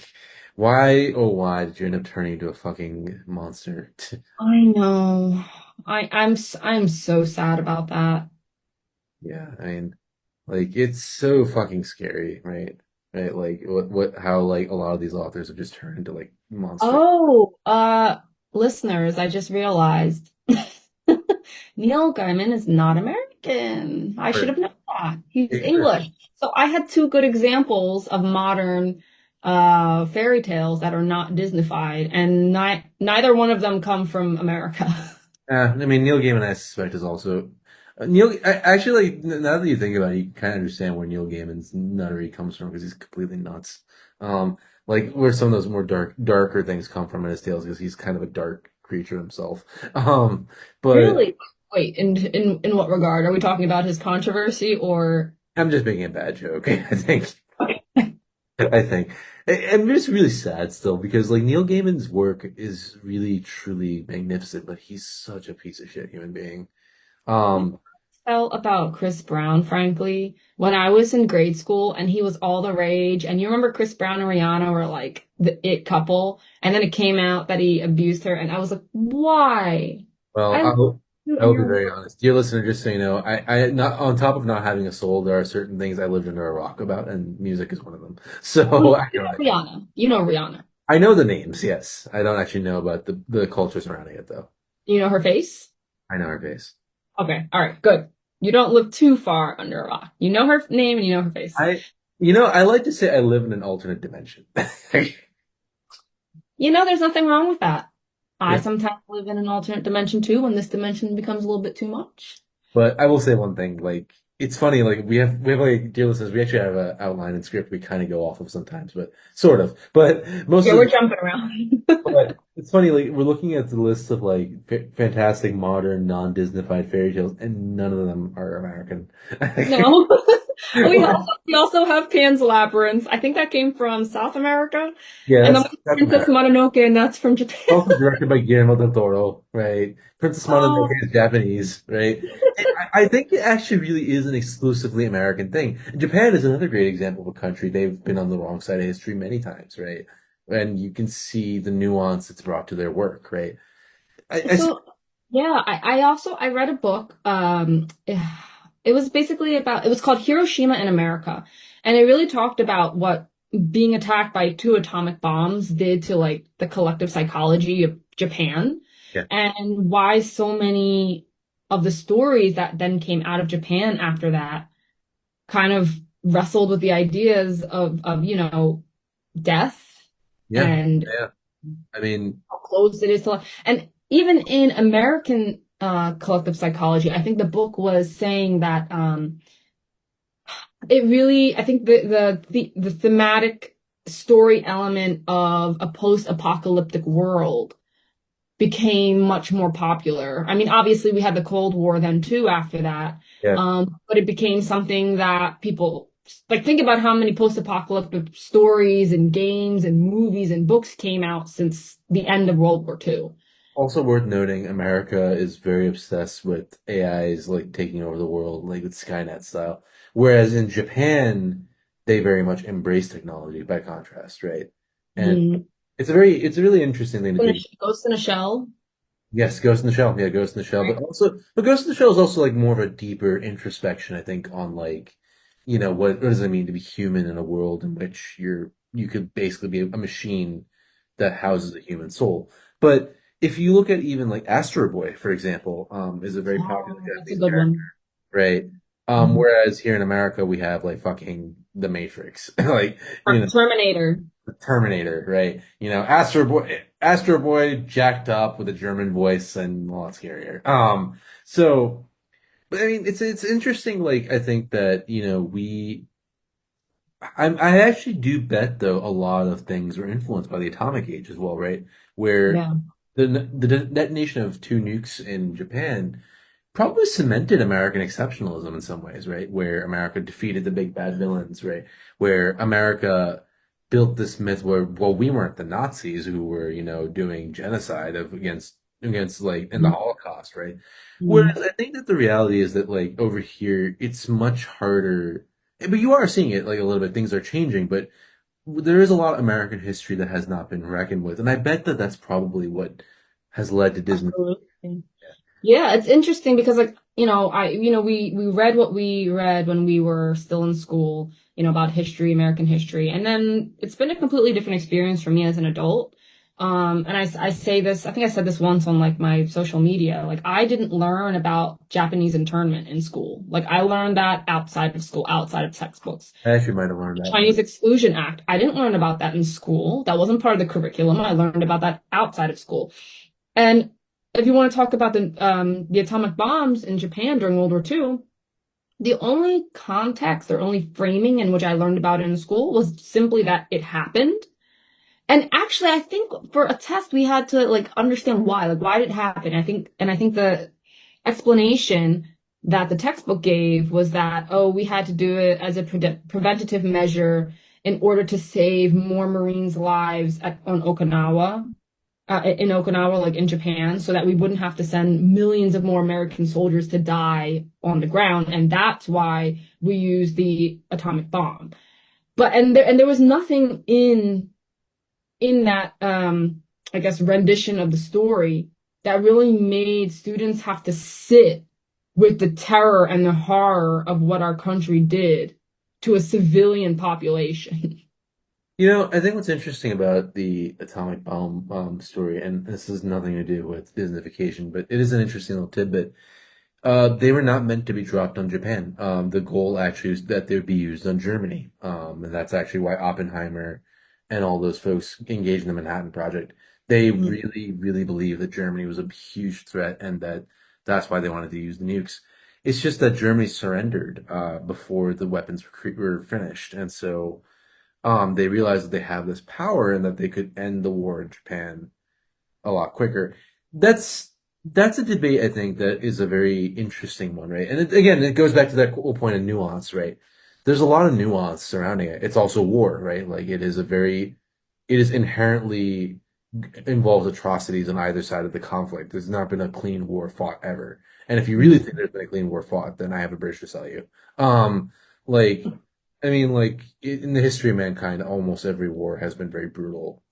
why, oh, why did you end up turning into a fucking monster? I know. I'm so sad about that. Yeah, I mean, like it's so fucking scary, right? Right, like how like a lot of these authors have just turned into like monsters. Oh, listeners, I just realized Neil Gaiman is not American. I should Right. have known that. He's Exactly. English. So I had two good examples of modern fairy tales that are not Disneyfied, and neither one of them come from America. I mean, Neil Gaiman, I suspect, is also Neil. Actually, like now that you think about it, you kind of understand where Neil Gaiman's nuttery comes from because he's completely nuts. Um, like where some of those more darker things come from in his tales because he's kind of a dark creature himself. But Really? Wait, in what regard? Are we talking about his controversy or I'm just making a bad joke. I think. I think. I'm just really sad still because like Neil Gaiman's work is really truly magnificent, but he's such a piece of shit human being. Um, felt about Chris Brown, frankly, when I was in grade school and he was all the rage. And you remember Chris Brown and Rihanna were like the it couple, and then it came out that he abused her, and I was like, why? well, I love you I and will be your very work. honest, dear listener. Just so you know, I not on top of not having a soul, there are certain things I lived under a rock about, and music is one of them. So I You know know Rihanna. You know Rihanna. I know the names. Yes, I don't actually know about the culture surrounding it though. You know her face? I know her face. Okay, all right, good. You don't live too far under a rock. You know her name and you know her face. I like to say I live in an alternate dimension. There's nothing wrong with that. I Yeah. sometimes live in an alternate dimension too when this dimension becomes a little bit too much. But I will say one thing, like it's funny, like we have like dear listeners, we actually have an outline and script we kind of go off of sometimes, but sort of. But most Yeah, of we're the jumping around. but it's funny, like we're looking at the list of like fantastic modern non-Disneyfied fairy tales, and none of them are American. No. We also Or- we also have Pan's Labyrinth. I think that came from South America. yeah, And then that's we have that's Princess American. Mononoke, and that's from Japan. Also directed by Guillermo del Toro, right? Princess Mononoke Oh, is Japanese, right? I think it actually really is an exclusively American thing. Japan is another great example of a country. They've been on the wrong side of history many times, right? And you can see the nuance that's brought to their work, right? I see. so yeah, I read a book. It was basically about, it was called Hiroshima in America. And it really talked about what being attacked by two atomic bombs did to like the collective psychology of Japan, Yeah, and why so many of the stories that then came out of Japan after that kind of wrestled with the ideas of death yeah, and yeah. I mean, how close it is to life. And even in American collective psychology, I think the book was saying that it really, I think the thematic story element of a post-apocalyptic world became much more popular. I mean, obviously we had the Cold War then too after that. Yeah. But it became something that people like think about how many post-apocalyptic stories and games and movies and books came out since the end of World War II. Also worth noting, America is very obsessed with AIs like taking over the world, like with Skynet style. Whereas in Japan, they very much embrace technology by contrast, right? And Mm. it's a really interesting thing to think. Ghost in a Shell. Yes, Ghost in the Shell. Yeah, Ghost in the Shell. But Ghost in the Shell is also like more of a deeper introspection, I think, on like, what does it mean to be human in a world in which you could basically be a machine that houses a human soul. But if you look at even like Astro Boy, for example, is a very popular Oh, that's a Japanese good character, one. right? Mhm. Whereas here in America we have like fucking The Matrix, like Or Terminator. the Terminator, right? Astro Boy jacked up with a German voice and a lot scarier. So, but I mean, it's interesting. Like, I think that I actually do bet though a lot of things were influenced by the atomic age as well, right? Where Yeah. the detonation of two nukes in Japan probably cemented American exceptionalism in some ways, right? Where America defeated the big bad villains, right? Where America built this myth where, well, we weren't the Nazis who were, doing genocide against like in the Mhm. Holocaust, right? Mhm. Whereas I think that the reality is that like over here, it's much harder. But you are seeing it like a little bit. Things are changing, but there is a lot of American history that has not been reckoned with, and I bet that that's probably what has led to Disney. Absolutely. Yeah, it's interesting because like, we read what we read when we were still in school, about history, American history. And then it's been a completely different experience for me as an adult. And I say this, I think I said this once on like my social media. Like I didn't learn about Japanese internment in school. Like I learned that outside of school, outside of textbooks. I actually might have learned that. Chinese Exclusion Act. I didn't learn about that in school. That wasn't part of the curriculum. I learned about that outside of school. And if you want to talk about the atomic bombs in Japan during World War II, the only context or only framing in which I learned about it in school was simply that it happened. And actually, I think for a test we had to like understand why, like why did it happen? I think the explanation that the textbook gave was that, oh, we had to do it as a preventative measure in order to save more Marines' lives on Okinawa in Okinawa, like in Japan, so that we wouldn't have to send millions of more American soldiers to die on the ground. And that's why we used the atomic bomb. But and there was nothing in that I guess rendition of the story that really made students have to sit with the terror and the horror of what our country did to a civilian population. I think what's interesting about the atomic bomb story, and this has nothing to do with Disneyfication, but it is an interesting little tidbit. They were not meant to be dropped on Japan. The goal actually was that they would be used on Germany. And that's actually why Oppenheimer and all those folks engaged in the Manhattan Project. They really, really believed that Germany was a huge threat and that's why they wanted to use the nukes. It's just that Germany surrendered before the weapons were finished. And so they realized that they have this power and that they could end the war in Japan a lot quicker. That's that's a debate I think that is a very interesting one, right? And again, it goes back to that whole point of nuance, right? There's a lot of nuance surrounding it. It's also war, right? Like it is inherently involves atrocities on either side of the conflict. There's not been a clean war fought ever. And if you really think there's been a clean war fought, then I have a bridge to sell you. Like, I mean, like in the history of mankind, almost every war has been very brutal.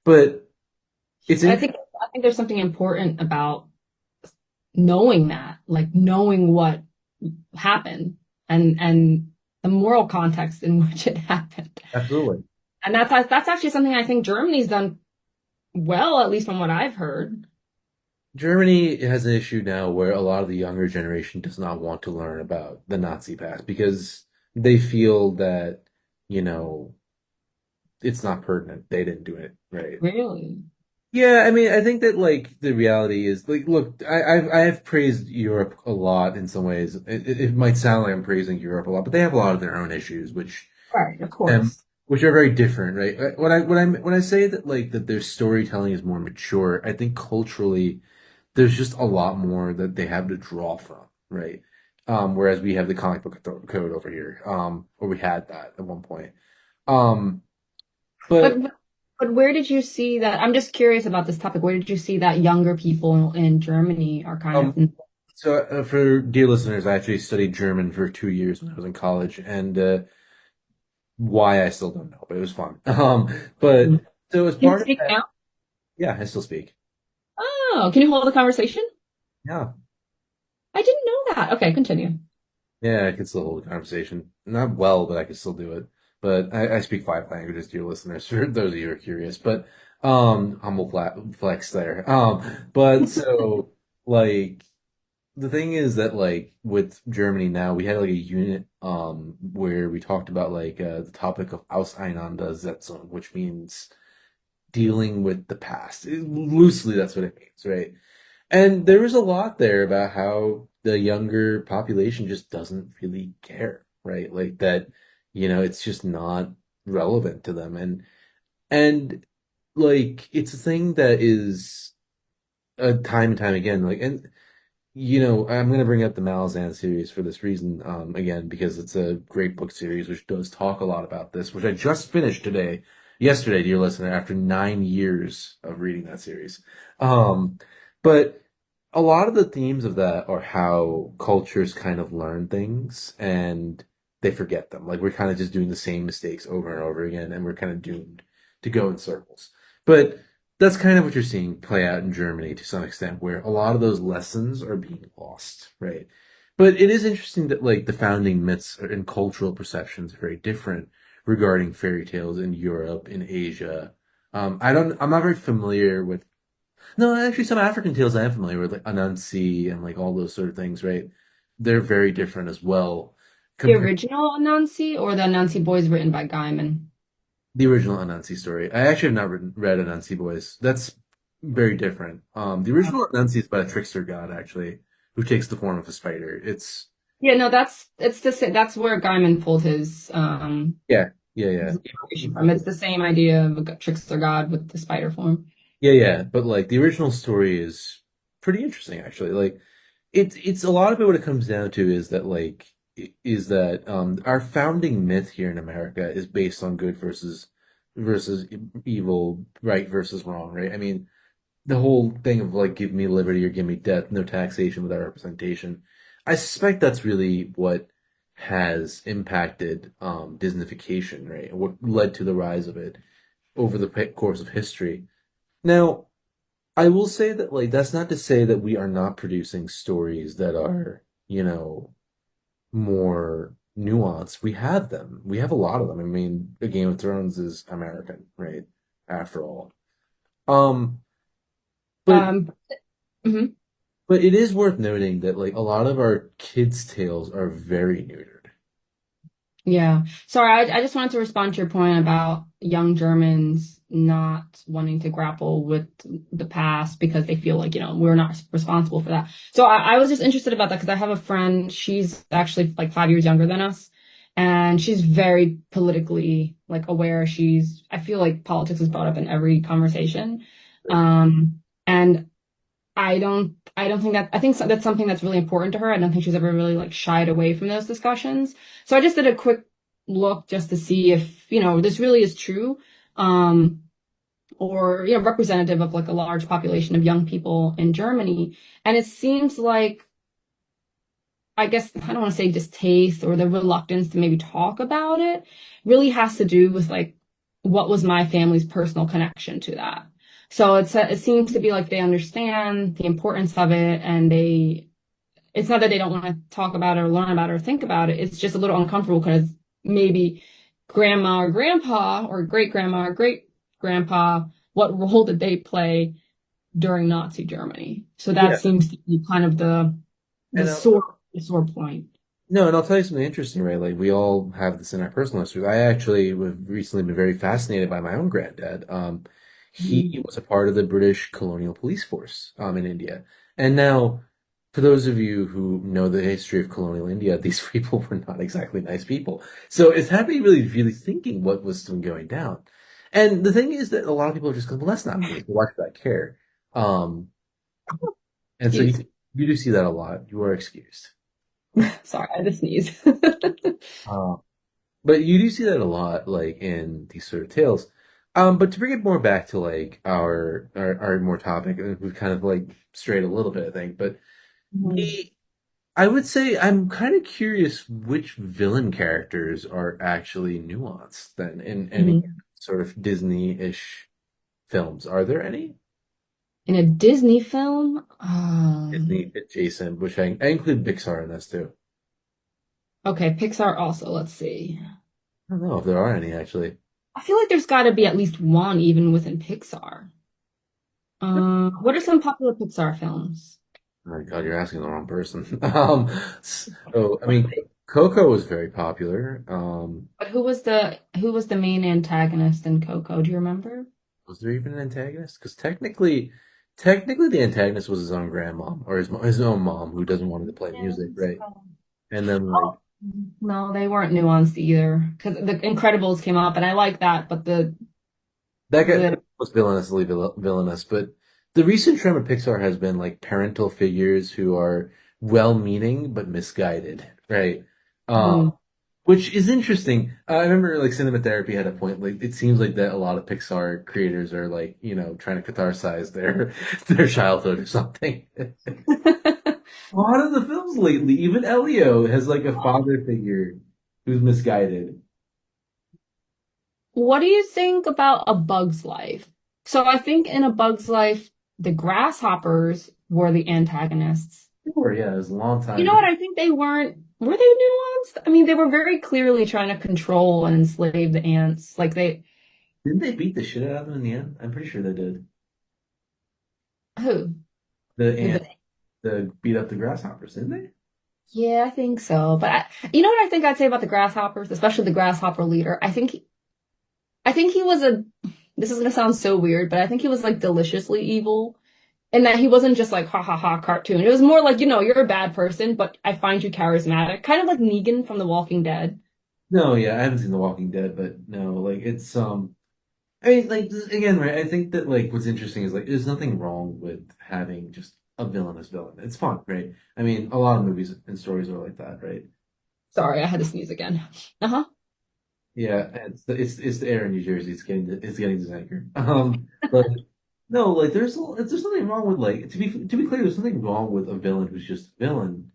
But it's I in, think I think there's something important about knowing that, like knowing what happened and the moral context in which it happened. absolutely. And that's actually something I think Germany's done well, at least from what I've heard. Germany has an issue now where a lot of the younger generation does not want to learn about the Nazi past because they feel that, you know, it's not pertinent. They didn't do it, right? Really? Yeah, I mean, I think that like the reality is like, look, I've praised Europe a lot in some ways. It might sound like I'm praising Europe a lot, but they have a lot of their own issues, Right, of um, course. which are very different, right? When I say that like that their storytelling is more mature, I think culturally there's just a lot more that they have to draw from, right? Whereas we have the comic book code over here, or we had that at one point. Um, But but but where did you see that? I'm just curious about this topic. Where did you see that younger people in Germany are kind um, of so for dear listeners, I actually studied German for 2 years when I was in college, and why I still don't know, but it was fun. But so as can you part of speak that, now? yeah, I still speak. Oh, can you hold a conversation? Yeah. I didn't know that. Okay, continue. Yeah, I can still hold a conversation. Not well, but I can still do it. But I speak 5 languages, dear listeners, for those of you who are curious. But humble flex there. But so like the thing is that like with Germany now, we had like a unit where we talked about like the topic of Auseinandersetzung, which means dealing with the past. Loosely, that's what it means, right? And there was a lot there about how the younger population just doesn't really care, right? Like that, it's just not relevant to them. And like it's a thing that is time and time again, like and I'm going to bring up the Malazan series for this reason, again, because it's a great book series which does talk a lot about this, which I just finished yesterday, dear listener, after 9 years of reading that series. But a lot of the themes of that are how cultures kind of learn things and they forget them. Like we're kind of just doing the same mistakes over and over again, and we're kind of doomed to go in circles. But that's kind of what you're seeing play out in Germany to some extent, where a lot of those lessons are being lost, right? But it is interesting that like the founding myths and cultural perceptions are very different regarding fairy tales in Europe, in Asia. I'm not very familiar with. No, actually, some African tales I am familiar with, like Anansi and like all those sort of things, right? They're very different as well. The Compared original Anansi or the Anansi Boys written by Gaiman? the original Anansi story. I actually have not read Anansi Boys. That's very different. The original Anansi is about a trickster god, actually, who takes the form of a spider. Yeah, no, that's where Gaiman pulled Yeah, yeah, yeah. his inspiration from. It's the same idea of a trickster god with the spider form. Yeah, yeah. But like the original story is pretty interesting, actually. Like it's a lot of it. What it comes down to is that is that our founding myth here in America is based on good versus evil, right versus wrong, right? I mean, the whole thing of like give me liberty or give me death, no taxation without representation. I suspect that's really what has impacted Disnification, right? And what led to the rise of it over the course of history. Now, I will say that like that's not to say that we are not producing stories that are, more nuanced. We have them. We have a lot of them. I mean, A Game of Thrones is American, right? After all. Um, but Um, mhm. But it is worth noting that like a lot of our kids' tales are very neutered. Yeah. Sorry, I just wanted to respond to your point about young Germans not wanting to grapple with the past because they feel like, we're not responsible for that. So I was just interested about that because I have a friend, she's actually like 5 years younger than us, and she's very politically like aware. I feel like politics is brought up in every conversation. And I don't think that, I think that's something that's really important to her. I don't think she's ever really like shied away from those discussions. So I just did a quick look just to see if, this really is true, or, representative of like a large population of young people in Germany. And it seems like, I guess, I don't want to say distaste or the reluctance to maybe talk about it really has to do with like what was my family's personal connection to that. So it seems to be like they understand the importance of it, and it's not that they don't want to talk about it or learn about it or think about it. It's just a little uncomfortable because maybe grandma or grandpa or great grandma or great grandpa, what role did they play during Nazi Germany? So that Yeah, seems to be kind of the and sore point. no, and I'll tell you something interesting, right? Like we all have this in our personal histories. I actually have recently been very fascinated by my own granddad. He was a part of the British colonial police force in India. And now, for those of you who know the history of colonial India, these people were not exactly nice people. So it's had me really thinking what was going down. And the thing is that a lot of people are just going, well, that's not me. Why should I care? Um, and so Excuse. you do see that a lot. You are excused. Sorry, I had to sneeze. Uh, but you do see that a lot, like in these sort of tales. But to bring it more back to like our more topic, we've kind of like strayed a little bit, I think. But Mhm. me, I would say I'm kind of curious which villain characters are actually nuanced then in any Mhm. sort of Disney-ish films. Are there any In a Disney film, Disney adjacent, which I include Pixar in this too. okay, Pixar also, let's see. I don't know if there are any actually. I feel like there's got to be at least one even within Pixar. What are some popular Pixar films? Oh my God, you're asking the wrong person. So I mean, Coco was very popular. But who was the main antagonist in Coco? Do you remember? Was there even an antagonist? Because technically, the antagonist was his own grandmom or his own mom who doesn't want him to play music, Yes. right? And then like Oh, no, they weren't nuanced either. Because The Incredibles came up, and I like that, but the that guy the was villainously villainous. But the recent trend of Pixar has been like parental figures who are well-meaning but misguided, right? Um, mm, Which is interesting. I remember like Cinema Therapy had a point. Like it seems like that a lot of Pixar creators are like, trying to catharsize their their childhood or something. A lot of the films lately, even Elio has like a father figure who's misguided. What do you think about A Bug's Life? So I think in A Bug's Life, the grasshoppers were the antagonists. Or yeah, it was a long You time. know what? I think they weren't. Were they nuanced? I mean, they were very clearly trying to control and enslave the ants. Like they, Didn't they beat the shit out of them in the end? I'm pretty sure they did. who? The Who ant, the beat up the grasshoppers, didn't they? Yeah, I think so. But you know what I think I'd say about the grasshoppers, especially the grasshopper leader? I think he was a. This is gonna sound so weird, but I think he was like deliciously evil, and that he wasn't just like ha ha ha cartoon. It was more like you're a bad person, but I find you charismatic, kind of like Negan from The Walking Dead. No, yeah, I haven't seen The Walking Dead, but no, like it's I mean, like again, right? I think that like what's interesting is like there's nothing wrong with having just a villainous villain. It's fun, right? I mean, a lot of movies and stories are like that, right? Sorry, I had to sneeze again. Uh-huh. Yeah, it's the air in New Jersey. It's getting to Zanker. But no, like there's nothing wrong with like to be clear, there's nothing wrong with a villain who's just a villain.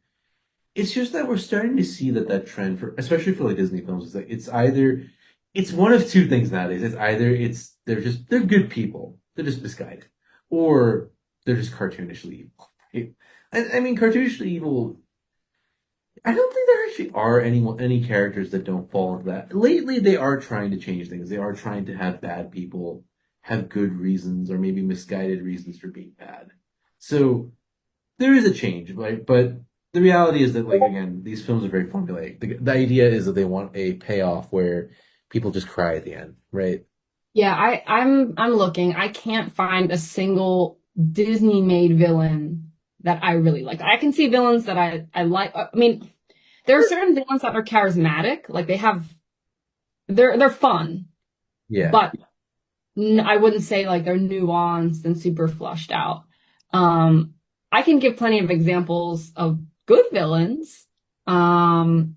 It's just that we're starting to see that trend for especially for like Disney films is like it's one of two things nowadays. It's either they're good people, they're just misguided, or they're just cartoonishly evil. Right? I mean, cartoonishly evil. I don't think there actually are any characters that don't fall into that. Lately, they are trying to change things. They are trying to have bad people have good reasons or maybe misguided reasons for being bad. So there is a change, right? But the reality is that, like again, these films are very formulaic. The idea is that they want a payoff where people just cry at the end, right? Yeah, I'm looking. I can't find a single Disney made villain that I really like. I can see villains that I like. I mean, there are certain villains that are charismatic, like they're fun, Yeah, but I wouldn't say like they're nuanced and super flushed out. Um, I can give plenty of examples of good villains. Um,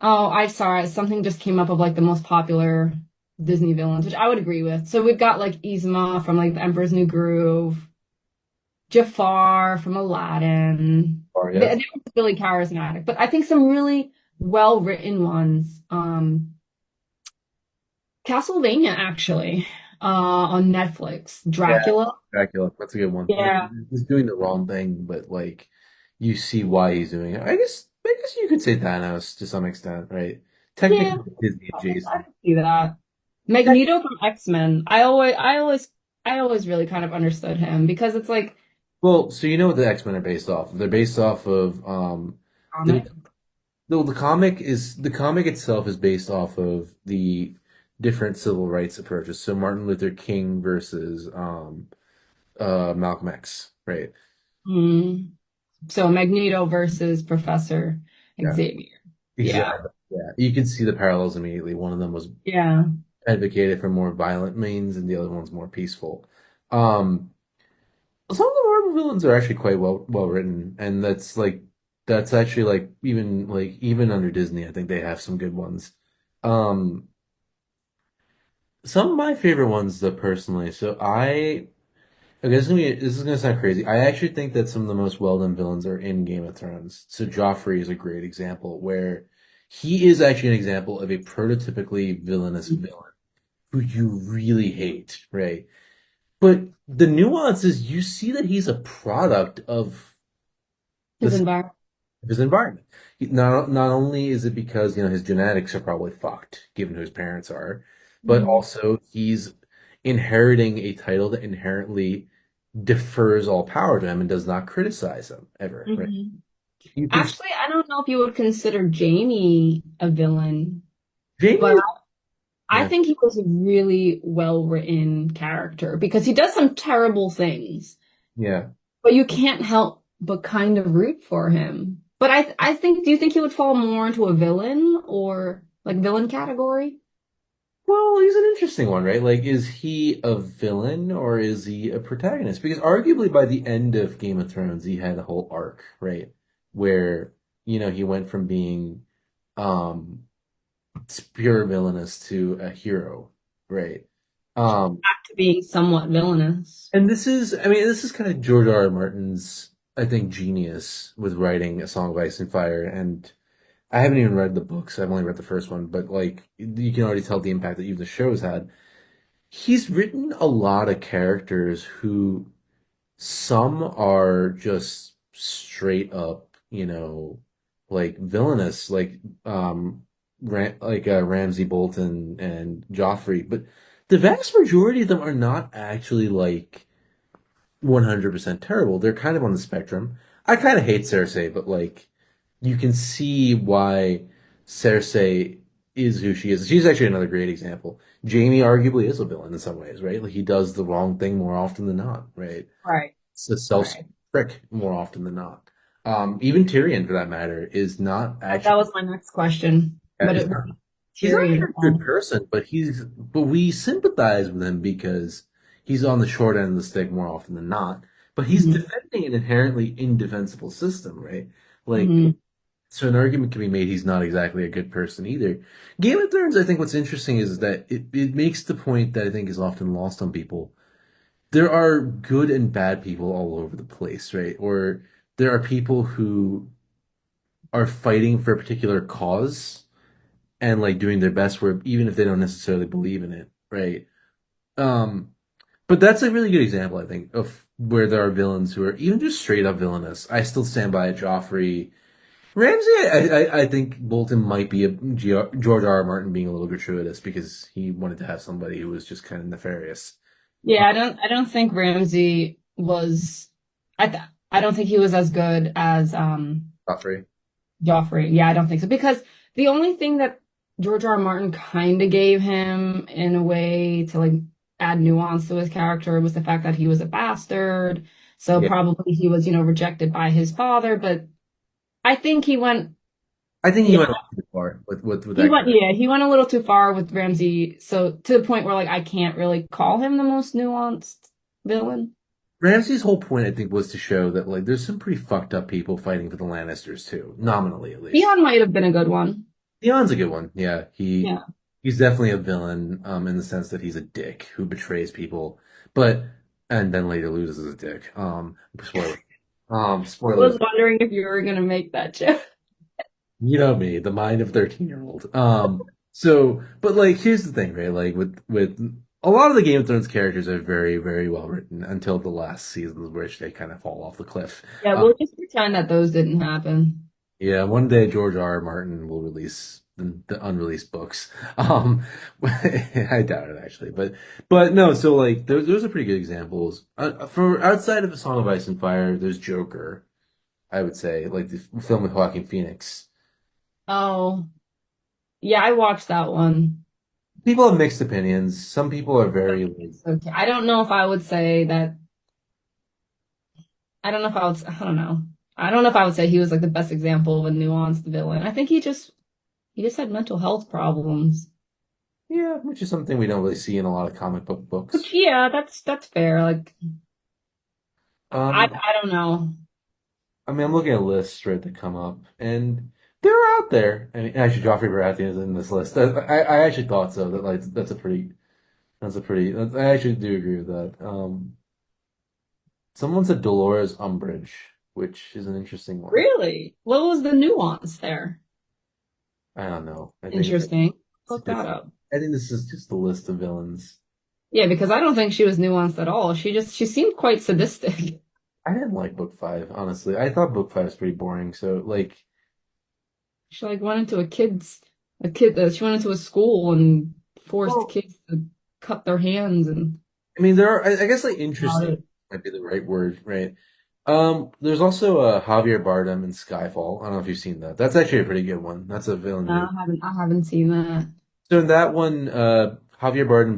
oh, I saw something just came up of like the most popular Disney villains, which I would agree with. So we've got like Yzma from like The Emperor's New Groove, Jafar from Aladdin. or They yes. were really charismatic, but I think some really well-written ones. Castlevania actually, on Netflix. Yeah, Dracula. Dracula. That's a good one. Yeah. He's doing the wrong thing, but like you see why he's doing it. I guess you could say Thanos to some extent, right? Yeah, Technically Disney I adjacent. can see that. Magneto from X-Men. I always really kind of understood him because it's like Well, so you know what the X-Men are based off of. They're based off of the comic. the comic itself is based off of the different civil rights approaches. So Martin Luther King versus Malcolm X, right? Mm. So Magneto versus Professor Yeah, Xavier. Yeah. exactly. Yeah, you can see the parallels immediately. One of them was Yeah. advocated for more violent means, and the other one's more peaceful. Um, some of the Marvel villains are actually quite well written, and that's actually even under Disney, I think they have some good ones. Um, some of my favorite ones, though, personally. Okay, this is gonna sound crazy. I actually think that some of the most well-done villains are in Game of Thrones. So Joffrey is a great example where he is actually an example of a prototypically villainous villain who you really hate, right? But the nuance is you see that he's a product of His the environment. of his environment. Not only is it because, his genetics are probably fucked, given who his parents are, but Mm-hmm. also he's inheriting a title that inherently defers all power to him and does not criticize him ever, right? Mm-hmm. You can Actually, I don't know if you would consider Jamie a villain, Jamie but is I yeah, think he was a really well-written character because he does some terrible things, yeah. but you can't help but kind of root for him. But I think, do you think he would fall more into a villain or like villain category? Well, he's an interesting one, right? Like, is he a villain or is he a protagonist? Because arguably by the end of Game of Thrones, he had a whole arc, right? Where, he went from being um pure villainous to a hero, right? Um, Back to being somewhat villainous. and this is kind of George R. R. Martin's, I think, genius with writing A Song of Ice and Fire. And I haven't even read the books. I've only read the first one, but like you can already tell the impact that even the show's had. He's written a lot of characters who some are just straight up, like villainous, like Ramsay Bolton and Joffrey, but the vast majority of them are not actually like 100% terrible. They're kind of on the spectrum. I kind of hate Cersei, but like you can see why Cersei is who she is. She's actually another great example. Jamie arguably is a villain in some ways, right? Like he does the wrong thing more often than not, right? Right. It's a self Right. trick more often than not. Even Tyrion, for that matter, is not That actually was my next question. But is it not was he's not Tyrion. actually a good person, but we sympathize with him because he's on the short end of the stick more often than not. But he's Mhm. defending an inherently indefensible system, right? Like, Mhm. so an argument can be made he's not exactly a good person either. Game of Thrones, I think what's interesting is that it makes the point that I think is often lost on people. There are good and bad people all over the place, right? Or there are people who are fighting for a particular cause and like doing their best where even if they don't necessarily believe in it, right? Um, but that's a really good example, I think, of where there are villains who are even just straight up villainous. I still stand by Joffrey. Ramsey, I think Bolton might be George R. R. Martin being a little gratuitous because he wanted to have somebody who was just kind of nefarious. Yeah, I don't think Ramsey was I don't think he was as good as Joffrey. Joffrey. Yeah, I don't think so. Because the only thing that George R. R. Martin kind of gave him in a way to like add nuance to his character was the fact that he was a bastard. So Yeah, probably he was, rejected by his father, but I think he went I think he yeah, went a little too far with that character. he went a little too far with Ramsey, so to the point where like I can't really call him the most nuanced villain. Ramsey's whole point, I think, was to show that like there's some pretty fucked up people fighting for the Lannisters too, nominally at least. Theon might have been a good one. Theon's a good one. Yeah, Yeah. he's definitely a villain, in the sense that he's a dick who betrays people, but and then later loses a dick. Spoiler. I was Spoilers. wondering if you were gonna make that joke. You know me, the mind of 13-year-old. But like, here's the thing, right? Like with a lot of the Game of Thrones characters are very, very well written until the last seasons, which they kind of fall off the cliff. Yeah, we'll just pretend that those didn't happen. Yeah, one day George R. R. Martin will release the unreleased books. I doubt it actually, but no. So like, those are pretty good examples. For outside of A Song of Ice and Fire, there's Joker. I would say like the film with Joaquin Phoenix. Oh, yeah, I watched that one. People have mixed opinions. Some people are very like, Okay. I don't know if I would say that. I don't know if I would. I don't know. I don't know if I would say he was like the best example of a nuanced villain. I think he just had mental health problems. yeah, which is something we don't really see in a lot of comic book books. Which yeah, that's fair. Like Um, I don't know. I mean, I'm looking at lists right that come up, and they're out there. I mean, actually, Joffrey Baratheon is in this list. I actually thought so. That like I actually do agree with that. Someone said Dolores Umbridge, which is an interesting one. Really? What was the nuance there? I don't know. Interesting. Look that up. I think this is just a list of villains. Yeah, because I don't think she was nuanced at all. She seemed quite sadistic. I didn't like book five, honestly. I thought book five was pretty boring. So like, She like went into she went into a school and forced well, kids to cut their hands and I mean, there are. I guess like about interesting it. might be the right word, right? There's also Javier Bardem in Skyfall. I don't know if you've seen that. That's actually a pretty good one. That's a villain No, movie. I haven't seen that. So in that one, Javier Bardem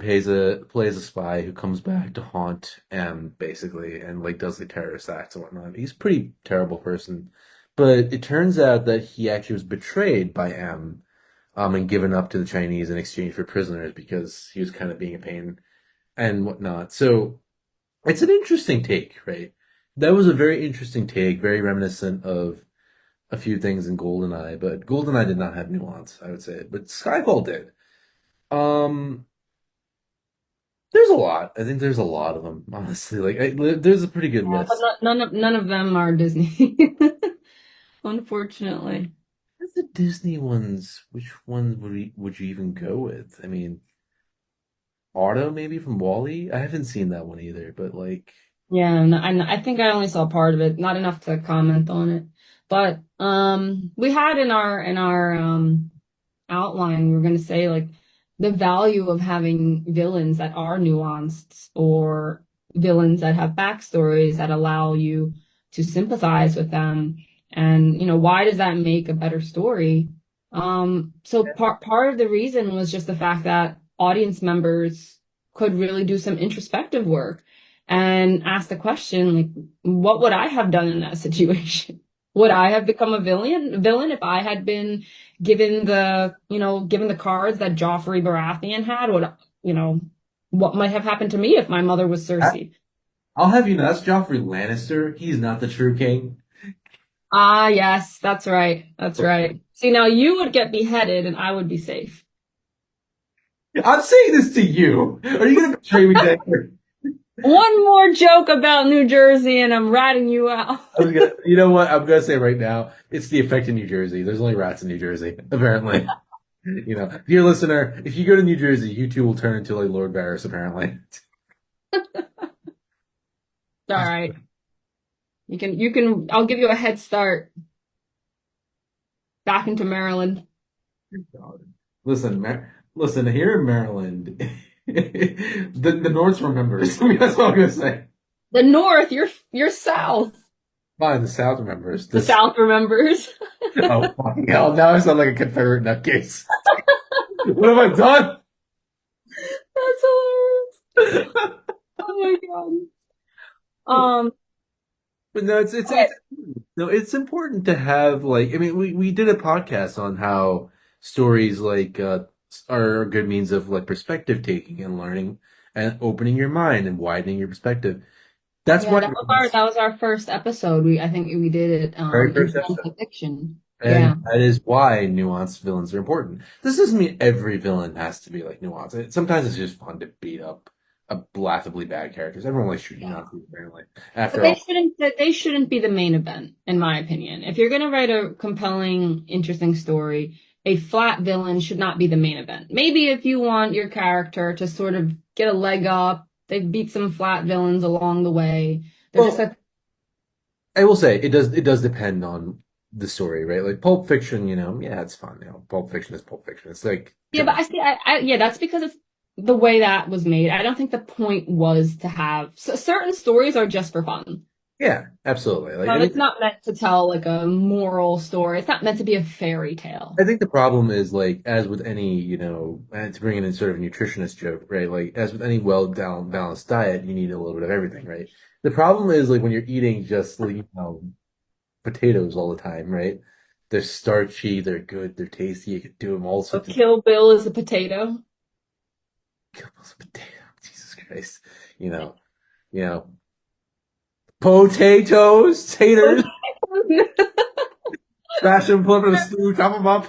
plays a spy who comes back to haunt M basically, and like does the terrorist acts and whatnot. He's a pretty terrible person, but it turns out that he actually was betrayed by M, and given up to the Chinese in exchange for prisoners because he was kind of being a pain and whatnot. So it's an interesting take, right? That was a very interesting take, very reminiscent of a few things in GoldenEye, but GoldenEye did not have nuance, I would say, but Skyfall did. Um, there's a lot. I think there's a lot of them, honestly. There's a pretty good Yeah, but list. none of them are Disney. Unfortunately. What's the Disney ones? Which ones would you even go with? I mean, Otto maybe from Wall-E? I haven't seen that one either, but like, Yeah, and I think I only saw part of it, not enough to comment on it. But we had in our outline, we were going to say like the value of having villains that are nuanced or villains that have backstories that allow you to sympathize with them. And, why does that make a better story? So part of the reason was just the fact that audience members could really do some introspective work and ask the question, like, what would I have done in that situation? Would I have become a villain if I had been given the cards that Joffrey Baratheon had? What might have happened to me if my mother was I- Cersei? I'll have you know, that's Joffrey Lannister. He's not the true king. Ah, yes, that's right. That's right. See, now you would get beheaded and I would be safe. I'm saying this to you. Are you gonna betray me, Dexter? One more joke about New Jersey and I'm ratting you out. You know what? I'm gonna say right now, it's the effect in New Jersey. There's only rats in New Jersey, apparently. You know, dear listener, if you go to New Jersey, you too will turn into like Lord Varys, apparently. All right. I'll give you a head start back into Maryland. Listen, listen. Here in Maryland, the North remembers. I mean, that's all I'm gonna say. The North, you're South. Fine, the South remembers. The South remembers. Oh fucking hell! Now I sound like a Confederate nutcase. What have I done? That's hilarious. Oh my God. But no, it's important to have like I mean we did a podcast on how stories like are a good means of like perspective taking and learning and opening your mind and widening your perspective. That's Yeah, why that was our first episode. I think we did it very in first episode. fiction. Yeah. And that is why nuanced villains are important. This doesn't mean every villain has to be like nuanced. Sometimes it's just fun to beat up a laughably bad characters. Everyone likes shooting Nazis, apparently. But After all, they shouldn't be the main event, in my opinion. If you're gonna write a compelling, interesting story, a flat villain should not be the main event. Maybe if you want your character to sort of get a leg up, they beat some flat villains along the way. They're just well, like, I will say it does depend on the story, right? Like Pulp Fiction, yeah, it's fun. Pulp Fiction is Pulp Fiction. It's like yeah, but I see, yeah, that's because it's the way that was made. I don't think the point was to have certain stories are just for fun. Yeah, absolutely. Like, I But mean, it's not meant to tell like a moral story. It's not meant to be a fairy tale. I think the problem is like, as with any, and to bring in sort of a nutritionist joke, right? Like, as with any well balanced diet, you need a little bit of everything, right? The problem is like when you're eating just like, potatoes all the time, right? They're starchy, they're good, they're tasty. You can do them all So sorts of Kill Bill is a potato. kibbles, potato. Jesus Christ, you know, you know, potatoes, taters, smash them, put them in a stew, chop them up.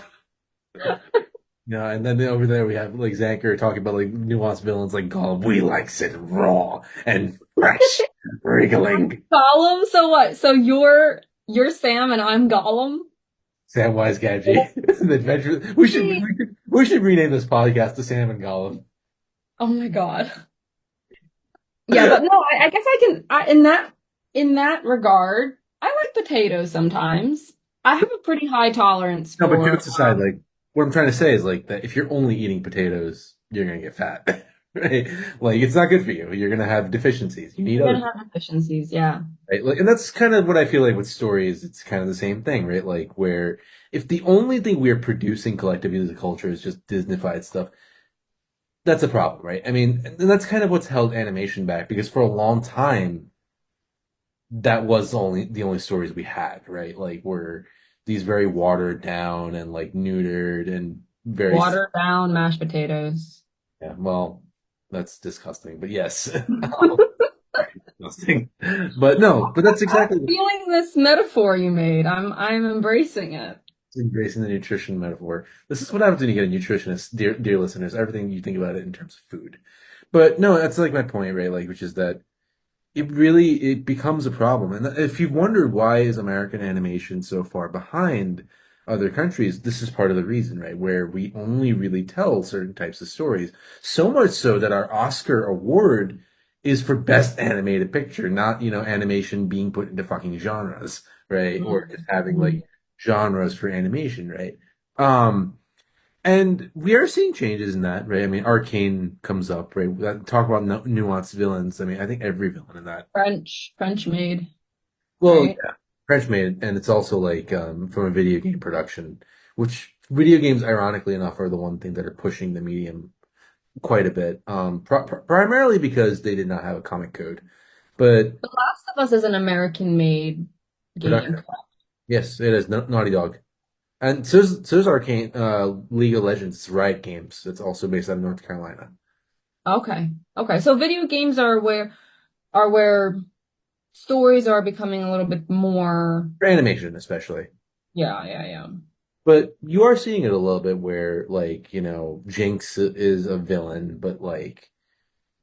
Yeah, and then over there we have like Zanker talking about like nuanced villains like Gollum. We likes it raw and fresh, wriggling. Gollum? So what? So you're Sam and I'm Gollum? Samwise Gamgee, the adventure. We should rename this podcast to Sam and Gollum. Oh my God. Yeah, but no, I guess in that regard, I like potatoes sometimes. I have a pretty high tolerance No, but for jokes aside, like what I'm trying to say is like that if you're only eating potatoes, you're gonna get fat, right? Like it's not good for you. You're gonna have deficiencies. You need you're other gonna have deficiencies, yeah. right? Like, and that's kind of what I feel like with stories. It's kind of the same thing, right? Like where if the only thing we're producing collectively as a culture is just Disneyfied stuff, that's a problem, right? I mean, and that's kind of what's held animation back because for a long time that was only the only stories we had, right? Like were these very watered down and like neutered and very Watered down mashed potatoes. yeah, well, that's disgusting, but yes. Disgusting. But no, but that's I'm exactly feeling this metaphor you made. I'm embracing it. embracing the nutrition metaphor. This is what happens when you get a nutritionist, dear listeners. Everything you think about it in terms of food. But no, that's like my point, right? Like, which is that it becomes a problem. And if you've wondered why is American animation so far behind other countries, this is part of the reason, right? Where we only really tell certain types of stories. So much so that our Oscar award is for best animated picture, not, animation being put into fucking genres, right? Or just having like genres for animation, right? Um, and we are seeing changes in that, right? I mean, Arcane comes up, right? Talk about nuanced villains. I mean, I think every villain in that. French made, Well, right? yeah, French made, and it's also like from a video game production, which video games, ironically enough, are the one thing that are pushing the medium quite a bit. Primarily because they did not have a comic code, but The Last of Us is an American made game. production. Yes, it is Naughty Dog. And so's Arcane, League of Legends, it's Riot Games. It's also based out of North Carolina. Okay. Okay. So video games are where stories are becoming a little bit more. For animation, especially. Yeah, yeah, yeah. But you are seeing it a little bit where, like, Jinx is a villain, but like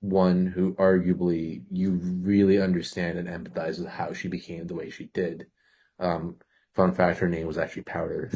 one who arguably you really understand and empathize with how she became the way she did. Um, Fun fact, her name was actually Powder.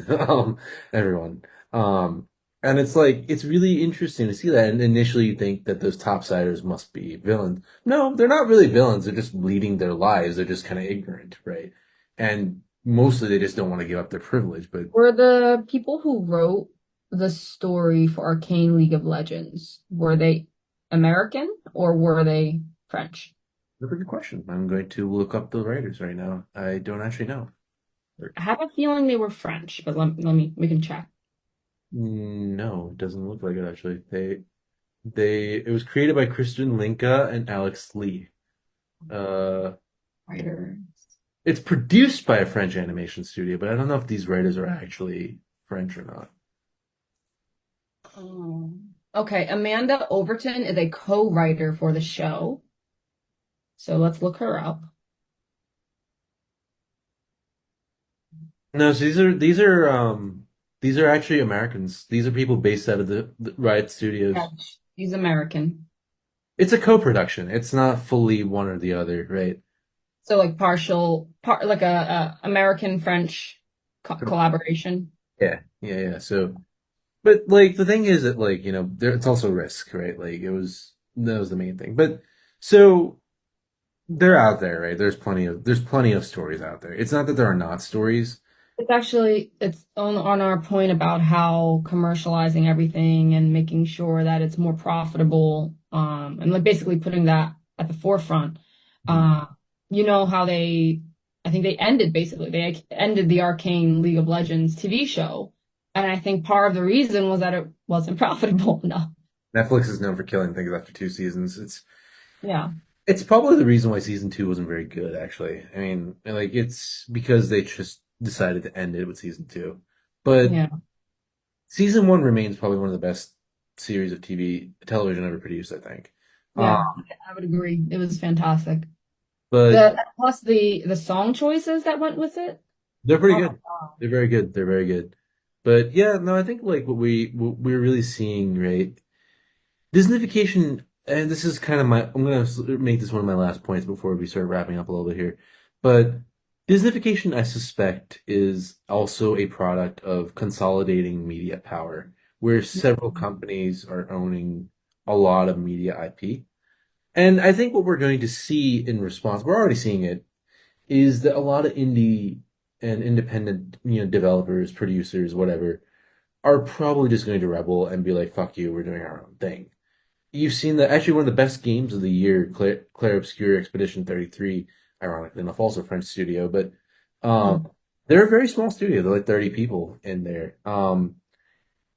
Everyone. And it's like it's really interesting to see that. And initially, you think that those topsiders must be villains. No, they're not really villains. They're just leading their lives. They're just kind of ignorant, right? And mostly, they just don't want to give up their privilege. But Were the people who wrote the story for Arcane League of Legends, were they American or were they French? that's a good question. I'm going to look up the writers right now. I don't actually know. I have a feeling they were French, but we can check. No, it doesn't look like it actually. It was created by Kristen Linka and Alex Lee. Uh, Writer. it's produced by a French animation studio, but I don't know if these writers are actually French or not. Okay, Amanda Overton is a co-writer for the show. So let's look her up. No, so these are actually Americans. These are people based out of the Riot Studios. Yeah, she's American. It's a co-production. It's not fully one or the other, right? So like like a American French collaboration. Yeah, yeah, yeah. So, but like the thing is that like it's also risk, right? Like that was the main thing. But so they're out there, right? There's plenty of stories out there. It's not that there are not stories. It's on our point about how commercializing everything and making sure that it's more profitable, and like basically putting that at the forefront. Uh, you know how I think they ended basically, they ended the Arcane League of Legends TV show. And I think part of the reason was that it wasn't profitable enough. Netflix is known for killing things after 2 seasons. Yeah. It's probably the reason why season 2 wasn't very good, actually. I mean, like, it's because they just decided to end it with season 2. But Yeah. season 1 remains probably one of the best series of television ever produced, I think. Yeah. I would agree. It was fantastic. But Plus the song choices that went with it. they're pretty Oh my good. God. They're very good. They're very good. But yeah, no, I think like what we're really seeing, right? Disneyfication, and this is kind of I'm gonna make this one of my last points before we start wrapping up a little bit here. But Disneyfication, I suspect, is also a product of consolidating media power, where several companies are owning a lot of media IP. And I think what we're going to see in response, we're already seeing it, is that a lot of indie and independent, developers, producers, whatever, are probably just going to rebel and be like, fuck you, we're doing our own thing. You've seen that actually one of the best games of the year, Claire Obscure Expedition 33, ironically enough, also a French studio, but Hmm. they're a very small studio. They're like 30 people in there.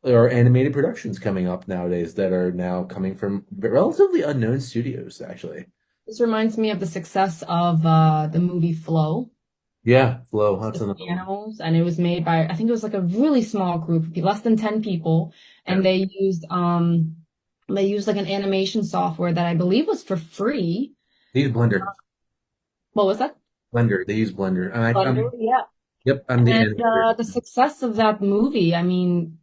There are animated productions coming up nowadays that are now coming from relatively unknown studios, actually. This reminds me of the success of the movie Flow Yeah, Flow, that's with another the one. animals, and it was made by I think it was like a really small group of people, less than 10 people, Yeah. and they used like an animation software that I believe was for free. They use Blender. What was that? Blender. They use Blender. And Thunder, yeah. yep, I'm the And animator. the success of that movie, I mean,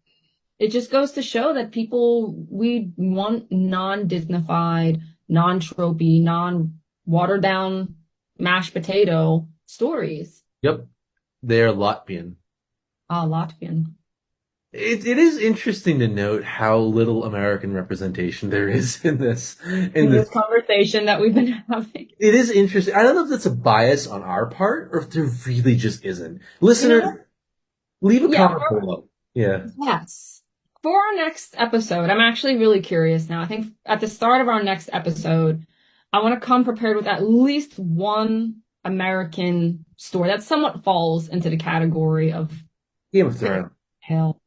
it just goes to show that we want non-Disnified, non-tropey, non-watered down mashed potato stories. Yep, they're Latvian. Latvian. It is interesting to note how little American representation there is in this. In In this, this conversation that we've been having. it is interesting. I don't know if that's a bias on our part or if there really just isn't. You know what? Listener, leave a Yeah, comment below. Yeah, yes. For our next episode, I'm actually really curious now. I think at the start of our next episode, I want to come prepared with at least one American story that somewhat falls into the category of Game of fairy Thrones. tale,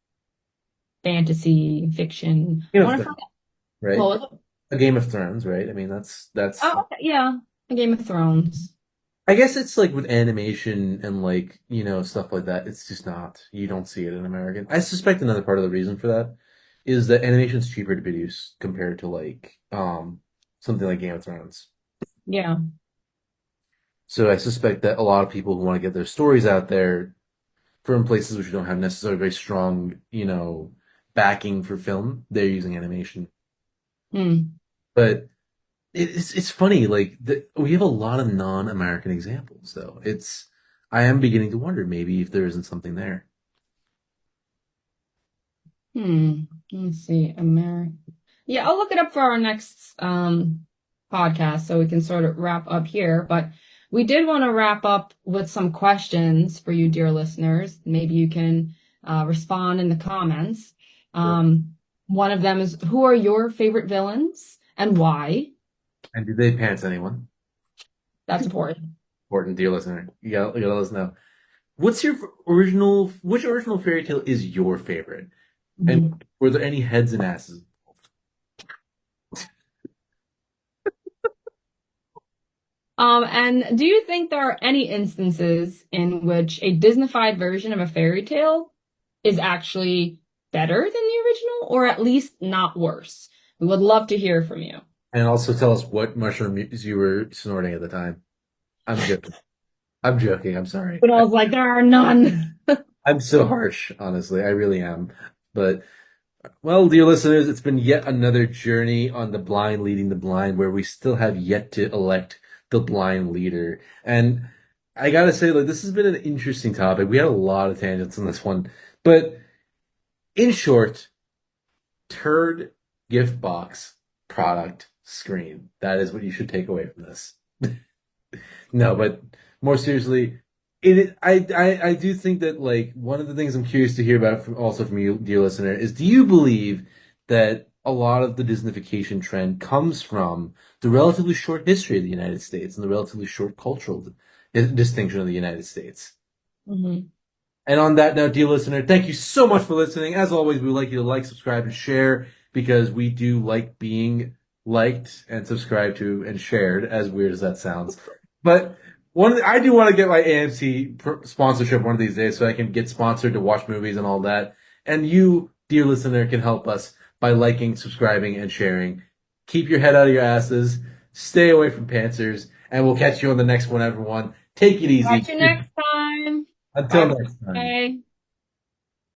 fantasy, fiction. Game I of want to Thrones, find out. right? What was it? A Game of Thrones, right? I mean, that's. Oh, okay, yeah. A Game of Thrones. I guess it's like with animation and like, stuff like that, it's just not, you don't see it in American. I suspect another part of the reason for that is that animation's cheaper to produce compared to like, something like Game of Thrones. Yeah. So I suspect that a lot of people who want to get their stories out there from places which don't have necessarily very strong, backing for film, they're using animation. Hmm. But it's funny, like we have a lot of non-American examples, though. I am beginning to wonder maybe if there isn't something there. Let's see. American. Yeah, I'll look it up for our next podcast so we can sort of wrap up here. But we did want to wrap up with some questions for you, dear listeners. Maybe you can respond in the comments. Sure. One of them is, who are your favorite villains and why? And do they pants anyone? That's important. Important, dear listener. You gotta let us know. Which original fairy tale is your favorite? And were there any heads and asses? And do you think there are any instances in which a Disneyfied version of a fairy tale is actually better than the original, or at least not worse? We would love to hear from you. And also tell us what mushrooms you were snorting at the time. I'm joking. I'm joking. I'm sorry. But I was like, there are none. I'm so harsh, honestly. I really am. But, well, dear listeners, it's been yet another journey on the blind leading the blind, where we still have yet to elect the blind leader. And I gotta say, like, this has been an interesting topic. We had a lot of tangents on this one. But in short, turd gift box product screen. That is what you should take away from this. No, but more seriously, I do think that like one of the things I'm curious to hear about from you, dear listener, is do you believe that a lot of the Disnification trend comes from the relatively short history of the United States and the relatively short cultural distinction of the United States. Mm-hmm. And on that note, dear listener, thank you so much for listening. As always, we would like you to like, subscribe, and share because we do like being liked and subscribed to and shared, as weird as that sounds. But I do want to get my AMC sponsorship one of these days so I can get sponsored to watch movies and all that. And you, dear listener, can help us by liking, subscribing, and sharing. Keep your head out of your asses. Stay away from pantsers. And we'll catch you on the next one, everyone. Take it easy. Catch you next time. Until Bye. next time. Bye.